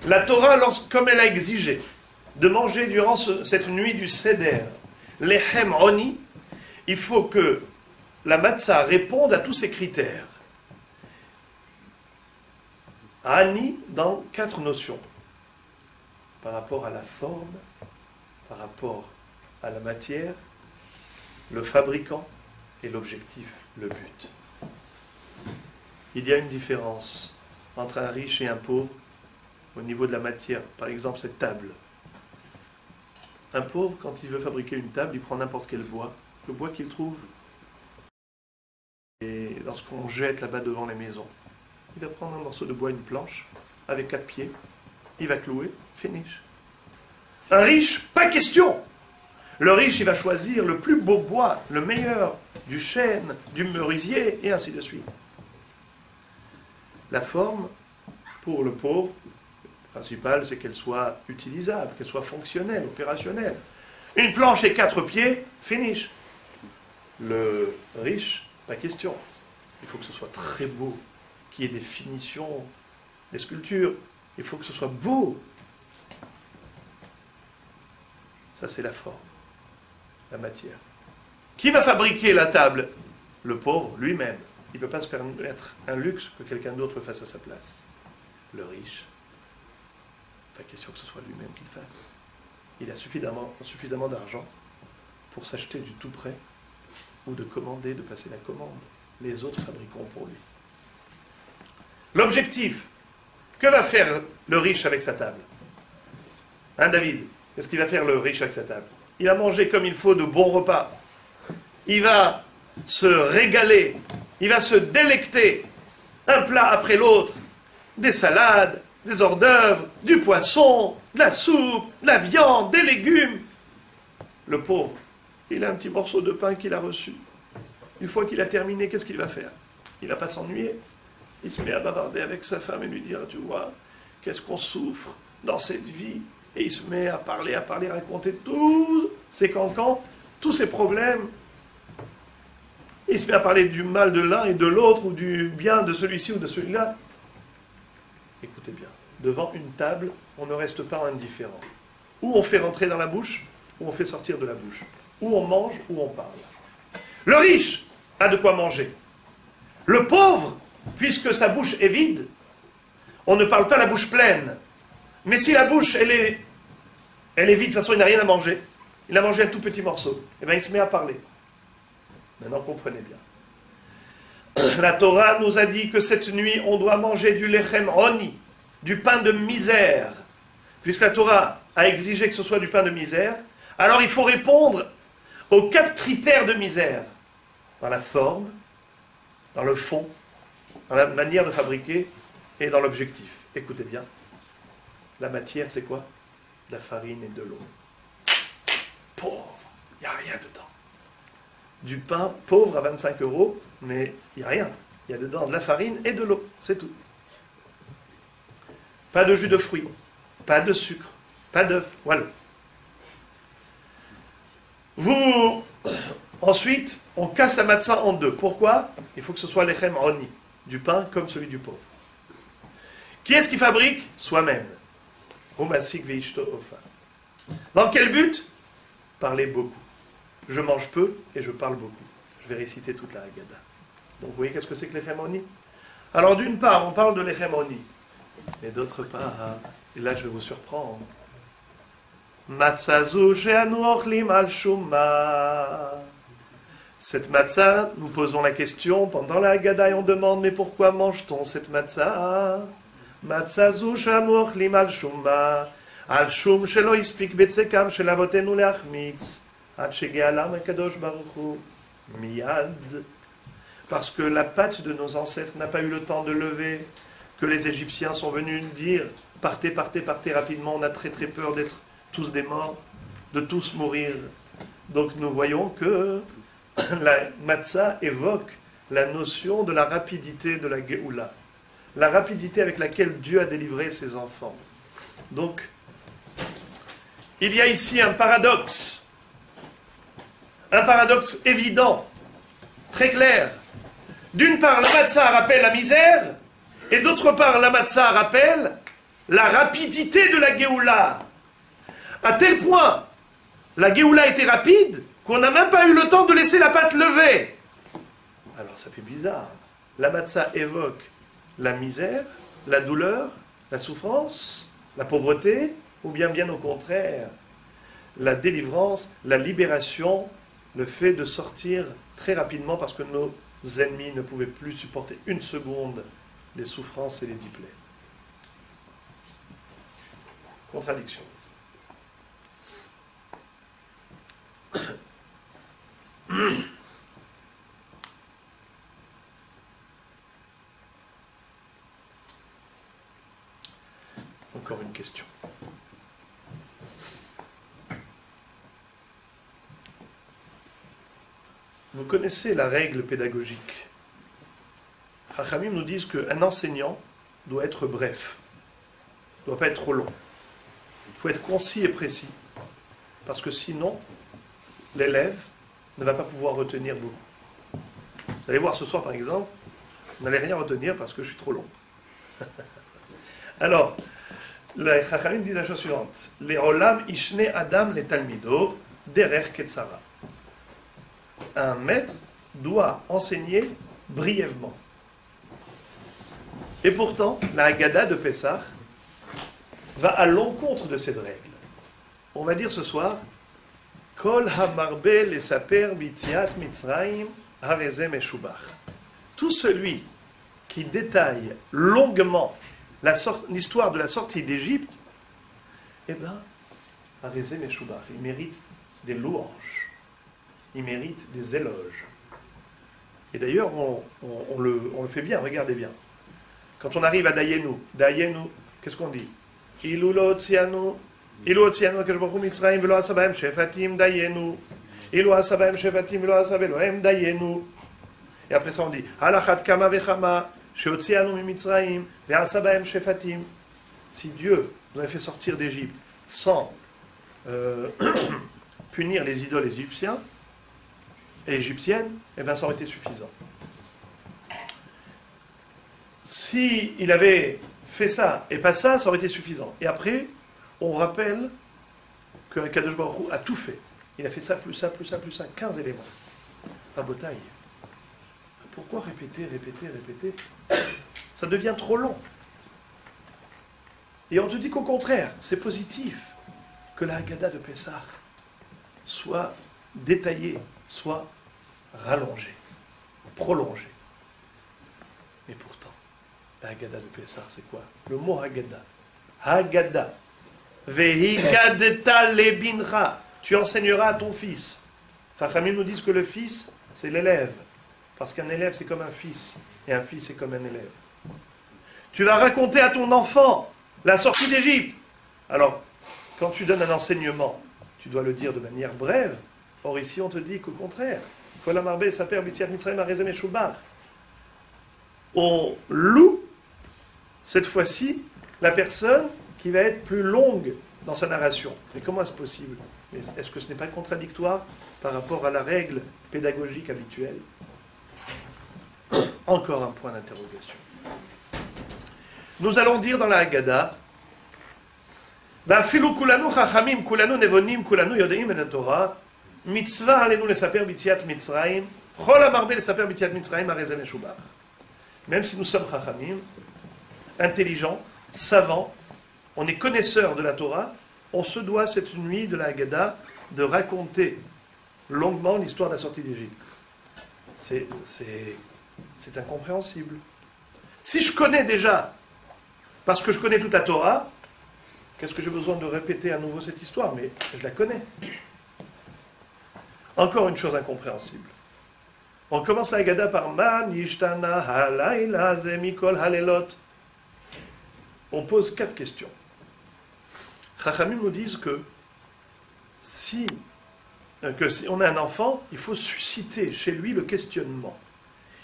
La Torah, comme elle a exigé de manger durant cette nuit du Seder, lechem oni, il faut que la matzah réponde à tous ces critères. Ani dans 4 notions. Par rapport à la forme, par rapport à la matière, le fabricant et l'objectif, le but. Il y a une différence entre un riche et un pauvre au niveau de la matière. Par exemple, cette table. Un pauvre, quand il veut fabriquer une table, il prend n'importe quel bois. Le bois qu'il trouve. Et lorsqu'on jette là-bas devant les maisons, il va prendre un morceau de bois, une planche, avec 4 pieds. Il va clouer, finish. Un riche, pas question. Le riche, il va choisir le plus beau bois, le meilleur, du chêne, du merisier, et ainsi de suite. La forme, pour le pauvre, principal, c'est qu'elle soit utilisable, qu'elle soit fonctionnelle, opérationnelle. Une planche et 4 pieds, finish. Le riche, pas question. Il faut que ce soit très beau, qu'il y ait des finitions, des sculptures. Il faut que ce soit beau. Ça, c'est la forme, la matière. Qui va fabriquer la table? Le pauvre, lui-même. Il ne peut pas se permettre un luxe que quelqu'un d'autre fasse à sa place. Le riche, pas question que ce soit lui-même qu'il fasse. Il a suffisamment d'argent pour s'acheter du tout prêt ou de commander, de passer la commande. Les autres fabriqueront pour lui. L'objectif, que va faire le riche avec sa table? Hein, David? Qu'est-ce qu'il va faire le riche avec sa table? Il va manger comme il faut de bons repas. Il va se régaler. Il va se délecter. Un plat après l'autre. Des salades, des hors d'œuvre, du poisson, de la soupe, de la viande, des légumes. Le pauvre, il a un petit morceau de pain qu'il a reçu. Une fois qu'il a terminé, qu'est-ce qu'il va faire? Il ne va pas s'ennuyer. Il se met à bavarder avec sa femme et lui dire, tu vois, qu'est-ce qu'on souffre dans cette vie? Et il se met à parler, raconter tous ses cancans, tous ses problèmes. Il se met à parler du mal de l'un et de l'autre, ou du bien de celui-ci ou de celui-là. Écoutez bien, devant une table, on ne reste pas indifférent. Ou on fait rentrer dans la bouche, ou on fait sortir de la bouche. Ou on mange, ou on parle. Le riche, a de quoi manger. Le pauvre, puisque sa bouche est vide, on ne parle pas la bouche pleine. Mais si la bouche, elle est vide, de toute façon, il n'a rien à manger. Il a mangé un tout petit morceau. Et bien, il se met à parler. Maintenant, comprenez bien. La Torah nous a dit que cette nuit, on doit manger du lechem oni, du pain de misère. Puisque la Torah a exigé que ce soit du pain de misère, alors il faut répondre aux 4 critères de misère. Dans la forme, dans le fond, dans la manière de fabriquer et dans l'objectif. Écoutez bien. La matière, c'est quoi? De la farine et de l'eau. Pauvre, il n'y a rien dedans. Du pain pauvre à 25 €, mais il n'y a rien. Il y a dedans de la farine et de l'eau, c'est tout. Pas de jus de fruits, pas de sucre, pas d'œuf, voilà. Ensuite, on casse la matzah en 2. Pourquoi? Il faut que ce soit lechem oni, du pain comme celui du pauvre. Qui est-ce qui fabrique? Soi-même. Dans quel but? Parler beaucoup. Je mange peu et je parle beaucoup. Je vais réciter toute la Haggadah. Donc vous voyez qu'est-ce que c'est que lechem oni? Alors d'une part, on parle de lechem oni. Et d'autre part, et là je vais vous surprendre, Matzazu she'anu ochlim al shumma. Cette matzah, nous posons la question pendant la Haggadah et on demande, mais pourquoi mange-t-on cette matzah? Matzazu she'anu ochlim al shumma. Al shum shelo ispik betzekam shel avotenu leachmitz. Ad shege'alam hakadosh baruch hu. Miyad. Parce que la pâte de nos ancêtres n'a pas eu le temps de lever, que les Égyptiens sont venus dire, partez, partez, partez rapidement, on a très très peur d'être tous des morts, de tous mourir. Donc nous voyons que la matzah évoque la notion de la rapidité de la Géoula, la rapidité avec laquelle Dieu a délivré ses enfants. Donc, il y a ici un paradoxe évident, très clair. D'une part, la matzah rappelle la misère, et d'autre part, la matzah rappelle la rapidité de la Géoula. À tel point, la Géoula était rapide qu'on n'a même pas eu le temps de laisser la pâte lever. Alors ça fait bizarre. La matzah évoque la misère, la douleur, la souffrance, la pauvreté, ou bien au contraire, la délivrance, la libération, le fait de sortir très rapidement parce que nos ennemis ne pouvaient plus supporter une seconde les souffrances et les plaies. Contradiction. Encore une question. Vous connaissez la règle pédagogique. Chachamim nous disent qu'un enseignant doit être bref, ne doit pas être trop long. Il faut être concis et précis, parce que sinon, l'élève ne va pas pouvoir retenir beaucoup. Vous allez voir ce soir, par exemple, vous n'allez rien retenir parce que je suis trop long. Alors, les Chachamim disent la chose suivante. Les olam ishne adam le talmido derer ketzara. Un maître doit enseigner brièvement. Et pourtant, la Haggadah de Pessah va à l'encontre de cette règle. On va dire ce soir, Kol hamarbe lesaper b'tziat Mitzrayim hareze meshubach. Tout celui qui détaille longuement l'histoire de la sortie d'Égypte, eh bien, hareze meshubach, il mérite des louanges, il mérite des éloges. Et d'ailleurs, on le fait bien, regardez bien. Quand on arrive à Dayenu, qu'est-ce qu'on dit? Ilu lo otzianu kadosh baruch hu Mitzrayim velo asa bahem shefatim dayenu. Ilu asa bahem shefatim velo asa belohem dayenu. Et après ça on dit halachat kama vechama sheotzianu mi Mitzrayim ve'asa bahem shefatim. Si Dieu nous avait fait sortir d'Égypte sans punir les idoles égyptiens et égyptiennes, eh bien ça aurait été suffisant. Si il avait fait ça et pas ça, ça aurait été suffisant. Et après, on rappelle que Kadosh Baruch Hu a tout fait. Il a fait ça, plus ça, plus ça, plus ça, 15 éléments. Rabotaï. pourquoi répéter, répéter, répéter? Ça devient trop long. Et on te dit qu'au contraire, c'est positif que la Haggadah de Pessah soit détaillée, soit rallongée, prolongée. Mais pourtant, la Haggadah de Pessah, c'est quoi? Le mot Haggadah. Haggadah. Vehigadeta lebincha. Tu enseigneras à ton fils. Chachamim nous disent que le fils, c'est l'élève. Parce qu'un élève, c'est comme un fils. Et un fils, c'est comme un élève. Tu vas raconter à ton enfant la sortie d'Égypte. Alors, quand tu donnes un enseignement, tu dois le dire de manière brève. Or, ici, on te dit qu'au contraire, on loue, cette fois-ci, la personne qui va être plus longue dans sa narration. Mais comment est-ce possible? Est-ce que ce n'est pas contradictoire par rapport à la règle pédagogique habituelle? Encore un point d'interrogation. Nous allons dire dans la Haggadah, ואפילו כולנו חכמים, כולנו נבונים, כולנו יודעים את התורה, מצווה עלינו לספר ביציאת מצרים, כל המרבה לספר ביציאת מצרים, הרי זה משובח. Même si nous sommes chachamim, intelligents, savants, on est connaisseurs de la Torah, on se doit cette nuit de la Haggadah de raconter longuement l'histoire de la sortie d'Égypte. C'est incompréhensible. Si je connais déjà, parce que je connais toute la Torah, qu'est-ce que j'ai besoin de répéter à nouveau cette histoire? Mais je la connais. Encore une chose incompréhensible. On commence la Haggadah par Man yishtana halayla ze mikol halelot. On pose 4 questions. Chachamim nous disent que si on a un enfant, il faut susciter chez lui le questionnement.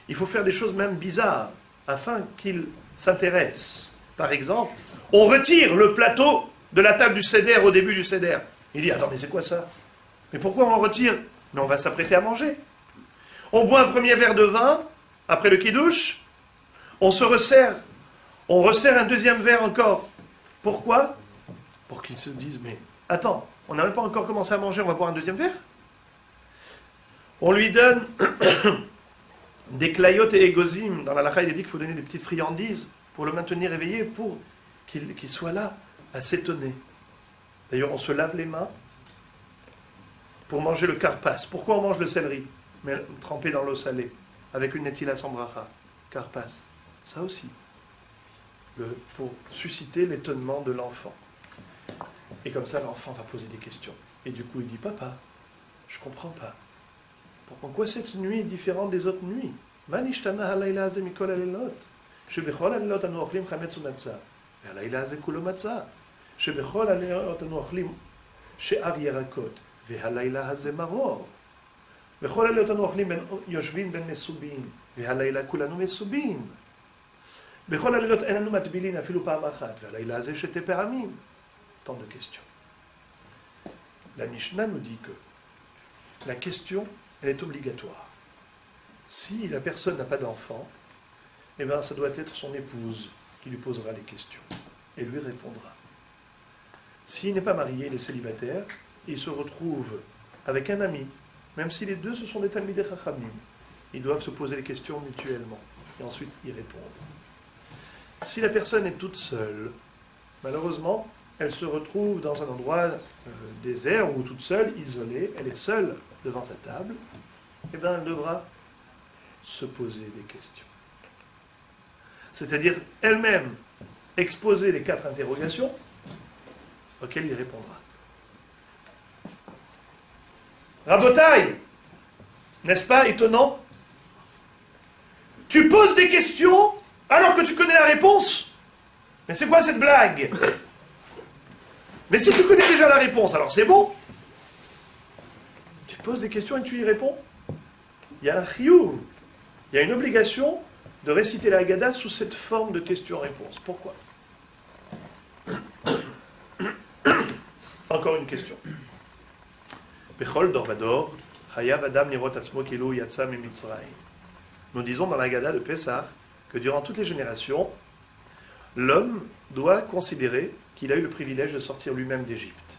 Il faut faire des choses même bizarres afin qu'il s'intéresse. Par exemple, on retire le plateau de la table du Seder au début du Seder. Il dit, attends, mais c'est quoi ça? Mais pourquoi on retire? Mais on va s'apprêter à manger. On boit un premier verre de vin, après le Kiddush, on se resserre. On resserre un deuxième verre encore. Pourquoi? Pour qu'ils se disent, mais attends, on n'a même pas encore commencé à manger, on va boire un deuxième verre? On lui donne des clayotes et égozim. Dans la lacha, il est dit qu'il faut donner des petites friandises pour le maintenir éveillé, pour qu'il soit là à s'étonner. D'ailleurs, on se lave les mains pour manger le karpas. Pourquoi on mange le céleri, mais trempé dans l'eau salée, avec une netila sans bracha? Karpas. Ça aussi. Pour susciter l'étonnement de l'enfant. Et comme ça, l'enfant va poser des questions. Et du coup, il dit, papa, je ne comprends pas. Pourquoi cette nuit est différente des autres nuits? Manishtana halayla haze mikol halelot. שבכל הלילות אנו אוכלים חמץ ומצה, והלילה הזה כולו מצה. שבכל הלילות אנו אוכלים שאר ירקות, והלילה הזה מרור. בכל הלילות אנו אוכלים יושבים בין מסובים, והלילה כולנו מסובים. בכל הלילות אין לנו מטבילין אפילו פעם אחת, והלילה הזה 7 פעמים. Tant de questions. La Mishnah nous dit que la question, elle est obligatoire. Si la personne n'a pas d'enfant, eh bien, ça doit être son épouse qui lui posera les questions et lui répondra. S'il n'est pas marié, il est célibataire, il se retrouve avec un ami, même si les deux ce sont des talmidei chachamim, ils doivent se poser les questions mutuellement et ensuite y répondre. Si la personne est toute seule, malheureusement, elle se retrouve dans un endroit désert ou toute seule, isolée, elle est seule devant sa table, eh bien, elle devra se poser des questions. C'est-à-dire elle-même exposer les 4 interrogations auxquelles il répondra. Rabotaï, n'est-ce pas étonnant? Tu poses des questions alors que tu connais la réponse? Mais c'est quoi cette blague? Mais si tu connais déjà la réponse, alors c'est bon. Tu poses des questions et tu y réponds. Il y a un chiyuv, il y a une obligation de réciter la Haggadah sous cette forme de question-réponse. Pourquoi? Encore une question. Bechol dor vador, chayav adam lirot atzmo kilo yatsa mimitzrayim. Nous disons dans la Haggadah de Pessah que durant toutes les générations, l'homme doit considérer qu'il a eu le privilège de sortir lui-même d'Égypte.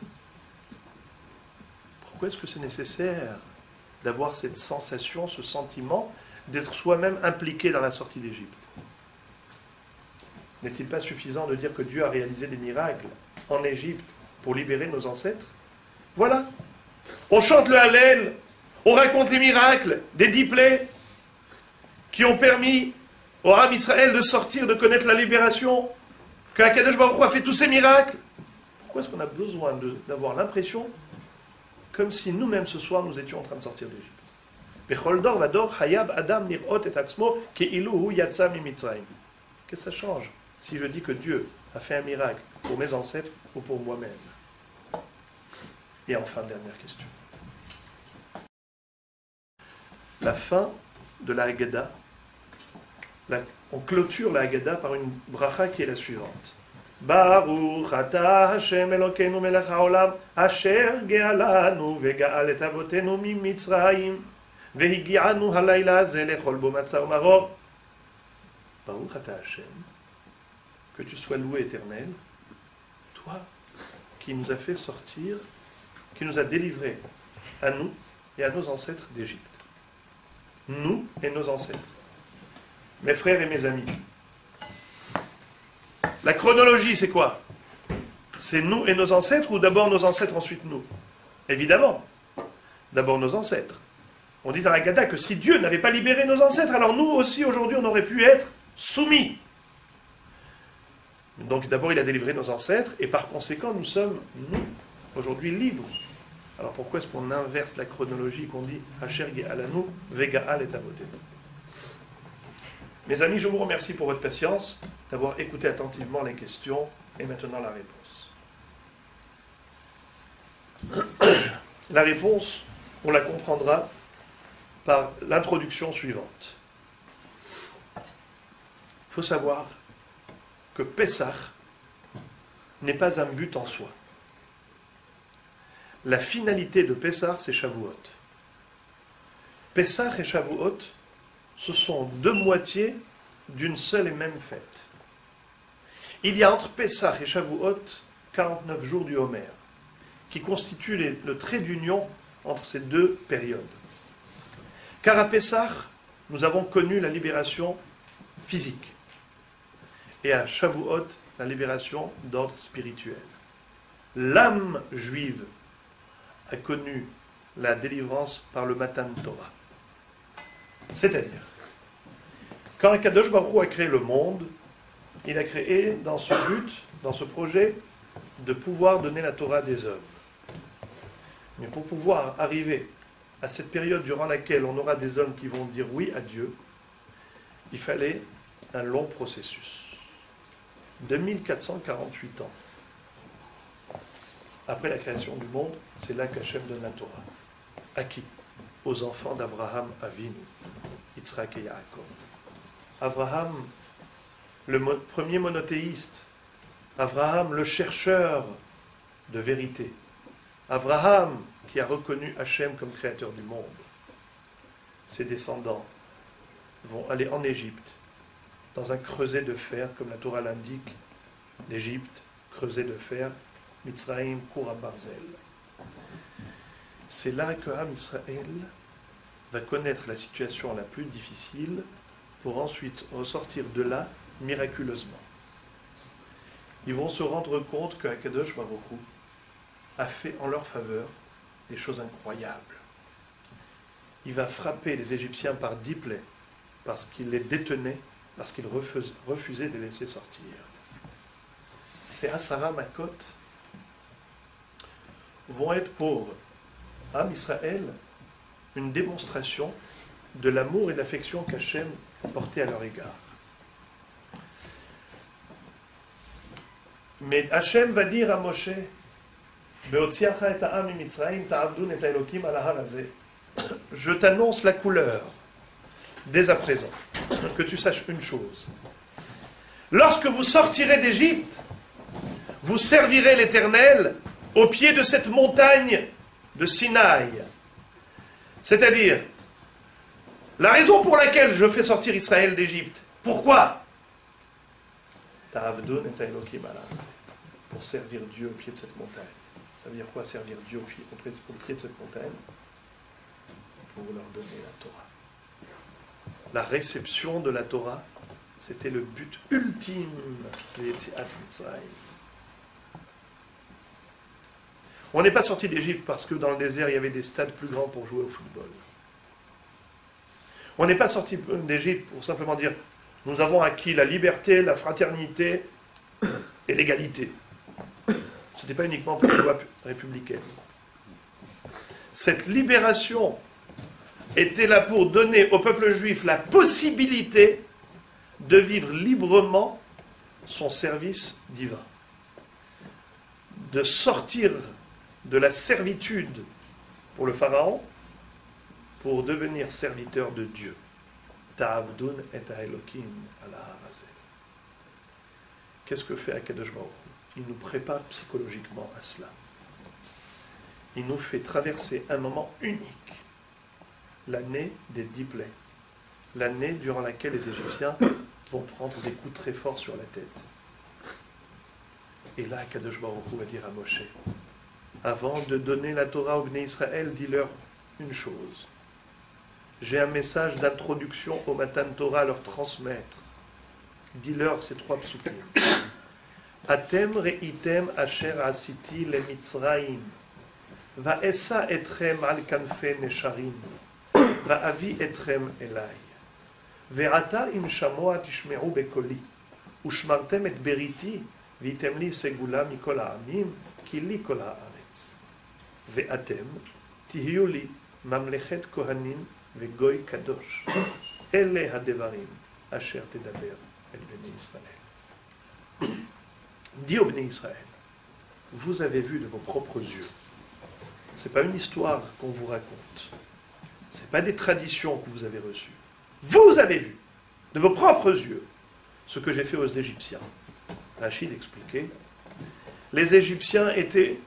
Pourquoi est-ce que c'est nécessaire d'avoir cette sensation, ce sentiment d'être soi-même impliqué dans la sortie d'Égypte. N'est-il pas suffisant de dire que Dieu a réalisé des miracles en Égypte pour libérer nos ancêtres? Voilà. On chante le Hallel, on raconte les miracles des 10 plaies qui ont permis au Ham Israël de sortir, de connaître la libération, qu'Akadosh Baruch Hu a fait tous ces miracles. Pourquoi est-ce qu'on a besoin d'avoir l'impression comme si nous-mêmes ce soir nous étions en train de sortir d'Égypte? Qu'est-ce que ça change si je dis que Dieu a fait un miracle pour mes ancêtres ou pour moi-même? Et enfin, dernière question. La fin de la Haggadah, on clôture la Haggadah par une bracha qui est la suivante. Baruch ata Hashem Elokeinu melech haolam, asher ge'alanu ve'ga'al et avotenu mimitzrayim, vehigi'anu halayla hazeh lechol bo matzah u'maror. Baruch ata Hashem, que tu sois loué éternel, toi qui nous as fait sortir, qui nous a délivrés à nous et à nos ancêtres d'Égypte. Nous et nos ancêtres. Mes frères et mes amis. La chronologie, c'est quoi? C'est nous et nos ancêtres ou d'abord nos ancêtres, ensuite nous? Évidemment, d'abord nos ancêtres. On dit dans la Haggadah que si Dieu n'avait pas libéré nos ancêtres, alors nous aussi aujourd'hui on aurait pu être soumis. Donc d'abord il a délivré nos ancêtres et par conséquent nous sommes, nous, aujourd'hui libres. Alors pourquoi est-ce qu'on inverse la chronologie, qu'on dit Asher Ge'alanu ve'ga'al et avotenu? Mes amis, je vous remercie pour votre patience, d'avoir écouté attentivement les questions et maintenant la réponse. La réponse, on la comprendra par l'introduction suivante. Il faut savoir que Pessah n'est pas un but en soi. La finalité de Pessah, c'est Shavuot. Pessah et Shavuot, ce sont deux moitiés d'une seule et même fête. Il y a entre Pessah et Shavuot 49 jours du Homer, qui constituent le trait d'union entre ces deux périodes. Car à Pessah, nous avons connu la libération physique, et à Shavuot, la libération d'ordre spirituel. L'âme juive a connu la délivrance par le Matan Torah. C'est-à-dire, quand Akadosh Baruch Hu a créé le monde, il a créé dans ce but, dans ce projet, de pouvoir donner la Torah des hommes. Mais pour pouvoir arriver à cette période durant laquelle on aura des hommes qui vont dire oui à Dieu, il fallait un long processus. 2448 ans. Après la création du monde, c'est là qu'Hachem donne la Torah. À qui? Aux enfants d'Abraham Avinu, Yitzhak et Yaakov. Abraham, le premier monothéiste. Abraham, le chercheur de vérité. Abraham, qui a reconnu Hachem comme créateur du monde. Ses descendants vont aller en Égypte, dans un creuset de fer, comme la Torah l'indique, l'Égypte, creuset de fer, Mitzrayim, Kura Barzel. C'est là que Am Israël va connaître la situation la plus difficile pour ensuite ressortir de là miraculeusement. Ils vont se rendre compte que Akadosh Baruch Hu a fait en leur faveur des choses incroyables. Il va frapper les Égyptiens par 10 plaies parce qu'il les détenait, parce qu'il refusait de les laisser sortir. Ces Asara Makot vont être pour Am Israël une démonstration de l'amour et de l'affection qu'Hachem portait à leur égard. Mais Hachem va dire à Moshe, je t'annonce la couleur dès à présent, que tu saches une chose. Lorsque vous sortirez d'Égypte, vous servirez l'Éternel au pied de cette montagne de Sinaï. C'est-à-dire, la raison pour laquelle je fais sortir Israël d'Égypte, pourquoi? Pour servir Dieu au pied de cette montagne. Ça veut dire quoi, servir Dieu au pied de cette montagne? Pour leur donner la Torah. la réception de la Torah, c'était le but ultime de Yetziat Mitzrayim. On n'est pas sorti d'Égypte parce que dans le désert, il y avait des stades plus grands pour jouer au football. On n'est pas sorti d'Égypte pour simplement dire nous avons acquis la liberté, la fraternité et l'égalité. Ce n'était pas uniquement pour la loi républicaine. Cette libération était là pour donner au peuple juif la possibilité de vivre librement son service divin. De sortir de la servitude pour le Pharaon pour devenir serviteur de Dieu. Ta'avdun et Elokim ala harazeh. Qu'est-ce que fait Akadosh Baruch Hu? Il nous prépare psychologiquement à cela. Il nous fait traverser un moment unique, l'année des 10 plaies, l'année durant laquelle les Égyptiens vont prendre des coups très forts sur la tête. Et là, Akadosh Baruch Hu va dire à Moshe, avant de donner la Torah au Bnei Israël, dis-leur une chose. J'ai un message d'introduction au Matan Torah à leur transmettre. Dis-leur ces 3 psukim. Atem reitem asher asiti le Mitzrayim. Va'esa etrem al kanfe nesharim. Va'avi etrem elai. Ve'ata im shamoa tishme'u bekoli. Ushmartem et beriti. V'item li segula mikol ha'amim. Ki li kol ha'aretz. Ve'atem tihiyu li mamlechet kohanim. Ve'goy kadosh. Ele hadevarim. Asher tedaber el Bnei Israël. Dis au Bnei Israël, vous avez vu de vos propres yeux. Ce n'est pas une histoire qu'on vous raconte. Ce n'est pas des traditions que vous avez reçues. Vous avez vu de vos propres yeux ce que j'ai fait aux Égyptiens. Rachid expliquait, les Égyptiens étaient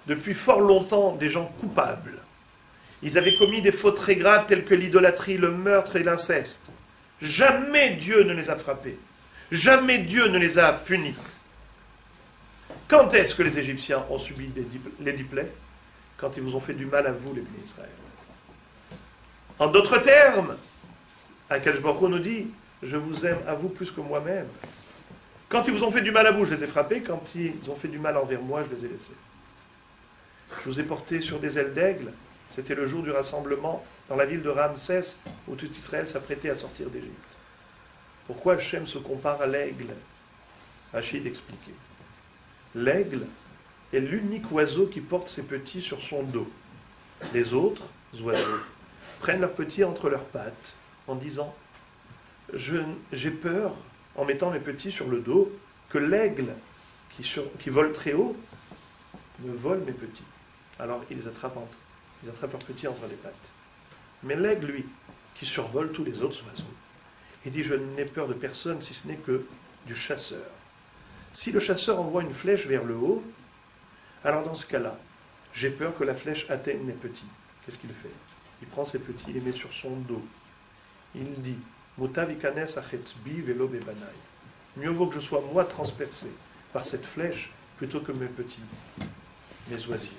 depuis fort longtemps des gens coupables. Ils avaient commis des fautes très graves telles que l'idolâtrie, le meurtre et l'inceste. Jamais Dieu ne les a frappés. Jamais Dieu ne les a punis. Quand est-ce que les Égyptiens ont subi les 10 plaies? Quand ils vous ont fait du mal à vous, les Bnei Israël. En d'autres termes, Akadosh Baruch Hu nous dit, je vous aime à vous plus que moi-même. Quand ils vous ont fait du mal à vous, je les ai frappés. Quand ils ont fait du mal envers moi, je les ai laissés. Je vous ai portés sur des ailes d'aigle. C'était le jour du rassemblement dans la ville de Ramsès, où tout Israël s'apprêtait à sortir d'Égypte. Pourquoi Hachem se compare à l'aigle? Rachid expliquait. L'aigle est l'unique oiseau qui porte ses petits sur son dos. Les autres oiseaux prennent leurs petits entre leurs pattes en disant « J'ai peur, en mettant mes petits sur le dos, que l'aigle qui vole très haut me vole mes petits. » Alors ils les attrapent leurs petits entre les pattes. Mais l'aigle, lui, qui survole tous les autres oiseaux, il dit « Je n'ai peur de personne si ce n'est que du chasseur. » Si le chasseur envoie une flèche vers le haut, alors dans ce cas-là, j'ai peur que la flèche atteigne mes petits. Qu'est-ce qu'il fait? Il prend ses petits et les met sur son dos. Il dit Mutav ikanes achetzbi velo bebanai. Mieux vaut que je sois moi transpercé par cette flèche plutôt que mes petits, mes oisillons.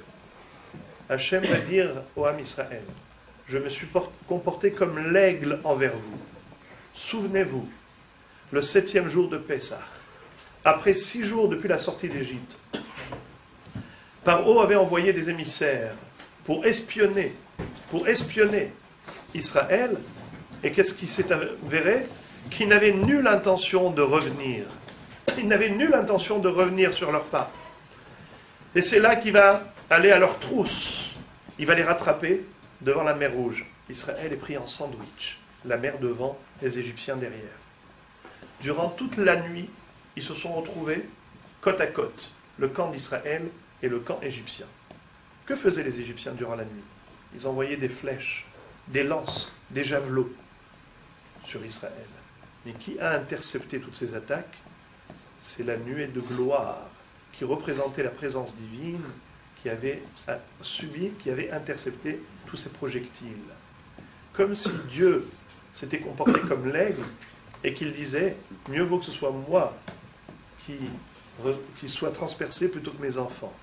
Hachem va dire au Ham Israël, je me suis comporté comme l'aigle envers vous. Souvenez-vous, le 7e jour de Pessah, après 6 jours depuis la sortie d'Égypte, Paro avait envoyé des émissaires pour espionner Israël, et qu'est-ce qui s'est avéré? Qu'ils n'avaient nulle intention de revenir. Ils n'avaient nulle intention de revenir sur leurs pas. Et c'est là qu'il va aller à leur trousse. Il va les rattraper devant la mer Rouge. Israël est pris en sandwich. La mer devant, les Égyptiens derrière. Durant toute la nuit, ils se sont retrouvés côte à côte, le camp d'Israël et le camp égyptien. Que faisaient les Égyptiens durant la nuit? Ils envoyaient des flèches, des lances, des javelots sur Israël. Mais qui a intercepté toutes ces attaques? C'est la nuée de gloire qui représentait la présence divine qui avait intercepté tous ces projectiles. Comme si Dieu s'était comporté comme l'aigle et qu'il disait, mieux vaut que ce soit moi qui soit transpercé plutôt que mes enfants.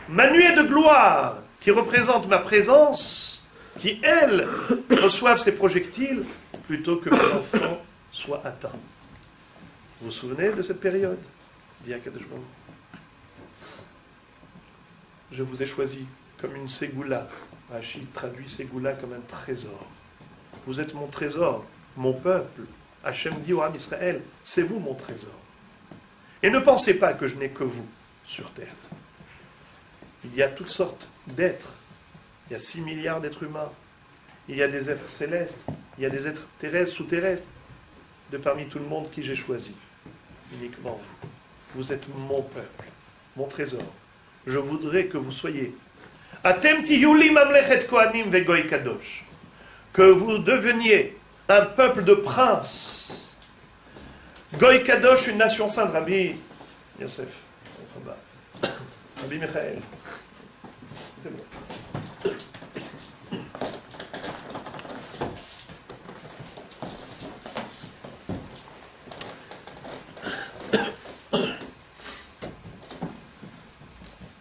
Ma nuée de gloire qui représente ma présence, qui, elles, reçoivent ces projectiles, plutôt que mes enfants soient atteints. Vous vous souvenez de cette période? Dit Akadosh Baruch Hu. Je vous ai choisi comme une ségoula. Rachid traduit ségoula comme un trésor. Vous êtes mon trésor, mon peuple. Hachem dit au Ham Israël, c'est vous mon trésor. Et ne pensez pas que je n'ai que vous sur terre. Il y a toutes sortes d'êtres. Il y a 6 milliards d'êtres humains. Il y a des êtres célestes. Il y a des êtres terrestres, sous-terrestres. De parmi tout le monde qui j'ai choisi. Uniquement vous. Vous êtes mon peuple, mon trésor. Je voudrais que vous soyez Atem tiyuli mamlechet kohanim vegoy kadosh. Que vous deveniez un peuple de princes. Goy kadosh, une nation sainte. Rabbi Yosef. Rabbi Michael. C'est bon.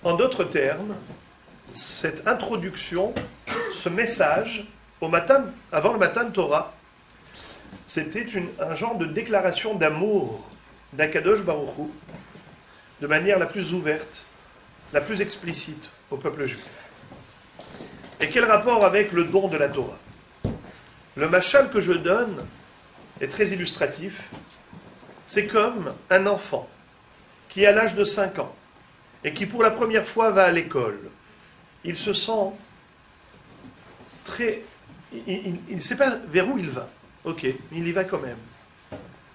En d'autres termes, cette introduction, ce message, avant le Matan Torah, c'était un genre de déclaration d'amour d'Akadosh Baruch Hu, de manière la plus ouverte, la plus explicite au peuple juif. Et quel rapport avec le don de la Torah? Le machal que je donne est très illustratif. C'est comme un enfant qui, à l'âge de 5 ans, et qui pour la première fois va à l'école. Il se sent très... Il ne sait pas vers où il va. Ok, il y va quand même.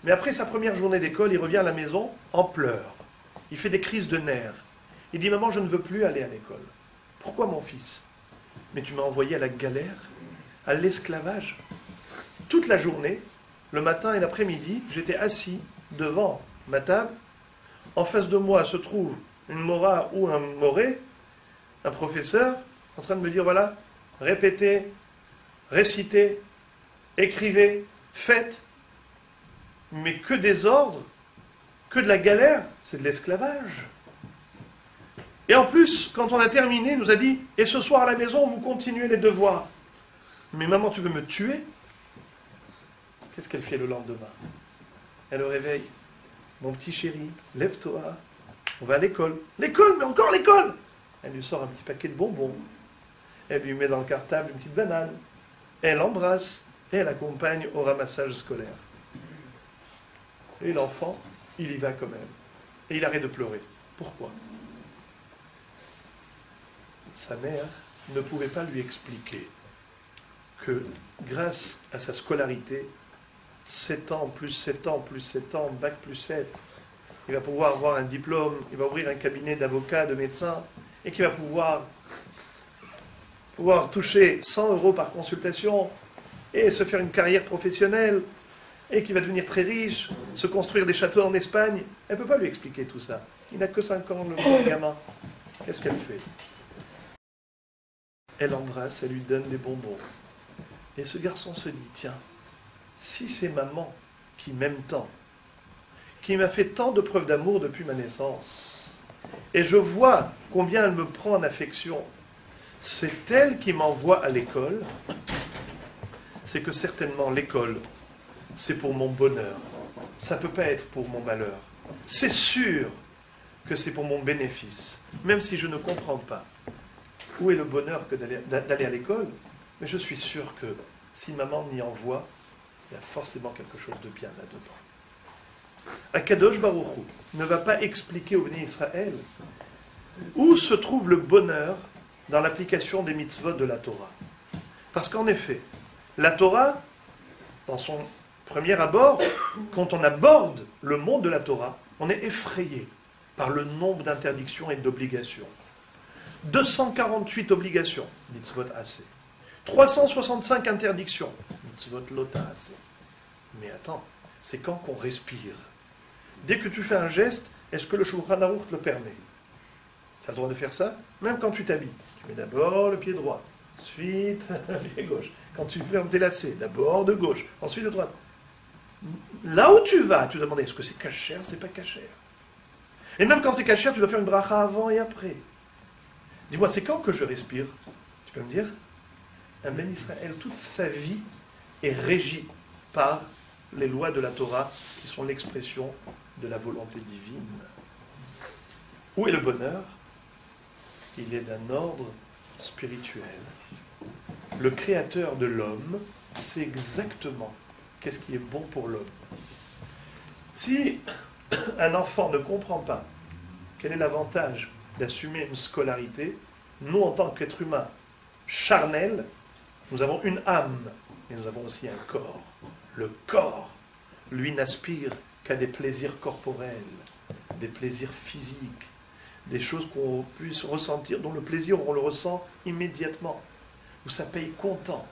Mais après sa première journée d'école, il revient à la maison en pleurs. Il fait des crises de nerfs. Il dit, maman, je ne veux plus aller à l'école. Pourquoi, mon fils? Mais tu m'as envoyé à la galère, à l'esclavage. Toute la journée, le matin et l'après-midi, j'étais assis devant ma table. En face de moi se trouve une mora ou un moré, un professeur, en train de me dire, voilà, répétez, récitez, écrivez, faites, mais que des ordres, que de la galère, c'est de l'esclavage. Et en plus, quand on a terminé, il nous a dit, et ce soir à la maison, vous continuez les devoirs. Mais maman, tu veux me tuer? Qu'est-ce qu'elle fait le lendemain? Elle le réveille. Mon petit chéri, lève-toi. On va à l'école. L'école, mais encore l'école! Elle lui sort un petit paquet de bonbons. Elle lui met dans le cartable une petite banane. Elle l'embrasse et elle accompagne au ramassage scolaire. Et l'enfant, il y va quand même. Et il arrête de pleurer. Pourquoi? Sa mère ne pouvait pas lui expliquer que grâce à sa scolarité, 7 ans plus 7 ans plus 7 ans, bac plus 7, il va pouvoir avoir un diplôme, il va ouvrir un cabinet d'avocat, de médecin, et qu'il va pouvoir toucher 100 € par consultation, et se faire une carrière professionnelle, et qui va devenir très riche, se construire des châteaux en Espagne. Elle ne peut pas lui expliquer tout ça. Il n'a que 5 ans, le petit gamin. Qu'est-ce qu'elle fait? Elle l'embrasse, elle lui donne des bonbons. Et ce garçon se dit, tiens, si c'est maman qui m'aime tant, qui m'a fait tant de preuves d'amour depuis ma naissance, et je vois combien elle me prend en affection, c'est elle qui m'envoie à l'école, c'est que certainement l'école, c'est pour mon bonheur. Ça ne peut pas être pour mon malheur. C'est sûr que c'est pour mon bénéfice, même si je ne comprends pas où est le bonheur que d'aller à l'école, mais je suis sûr que si maman m'y envoie, il y a forcément quelque chose de bien là-dedans. Akadosh Baruch Hu ne va pas expliquer au Béni Israël où se trouve le bonheur dans l'application des mitzvot de la Torah. Parce qu'en effet, la Torah, dans son premier abord, quand on aborde le monde de la Torah, on est effrayé par le nombre d'interdictions et d'obligations. 248 obligations, mitzvot assez. 365 interdictions, mitzvot lota assez. Mais attends, c'est quand qu'on respire. Dès que tu fais un geste, est-ce que le Shulchan Aruch te le permet? Tu as le droit de faire ça? Même quand tu t'habilles. Tu mets d'abord le pied droit, ensuite le pied gauche. Quand tu fermes tes lacets, d'abord de gauche, ensuite de droite. Là où tu vas, tu dois demander, est-ce que c'est cachère, c'est pas cachère? Et même quand c'est cachère, tu dois faire une bracha avant et après. Dis-moi, c'est quand que je respire? Tu peux me dire? Un Ben Israël, toute sa vie est régie par les lois de la Torah qui sont l'expression de la volonté divine. Où est le bonheur? Il est d'un ordre spirituel. Le créateur de l'homme sait exactement qu'est-ce qui est bon pour l'homme. Si un enfant ne comprend pas quel est l'avantage d'assumer une scolarité, nous, en tant qu'êtres humains charnels, nous avons une âme, mais nous avons aussi un corps. Le corps, lui, n'aspire qu'à des plaisirs corporels, des plaisirs physiques, des choses qu'on puisse ressentir, dont le plaisir, on le ressent immédiatement, où ça paye comptant.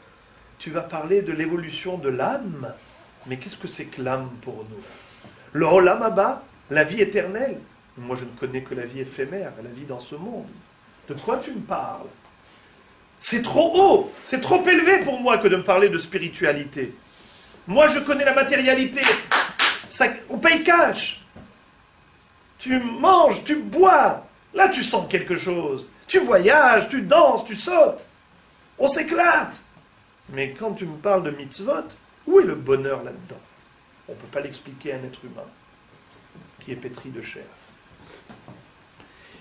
Tu vas parler de l'évolution de l'âme, mais qu'est-ce que c'est que l'âme pour nous? Le Olam Haba, la vie éternelle. Moi, je ne connais que la vie éphémère, la vie dans ce monde. De quoi tu me parles? C'est trop haut, c'est trop élevé pour moi que de me parler de spiritualité. Moi, je connais la matérialité. Ça, on paye cash. Tu manges, tu bois. Là, tu sens quelque chose. Tu voyages, tu danses, tu sautes. On s'éclate. Mais quand tu me parles de mitzvot, où est le bonheur là-dedans? On ne peut pas l'expliquer à un être humain qui est pétri de chair.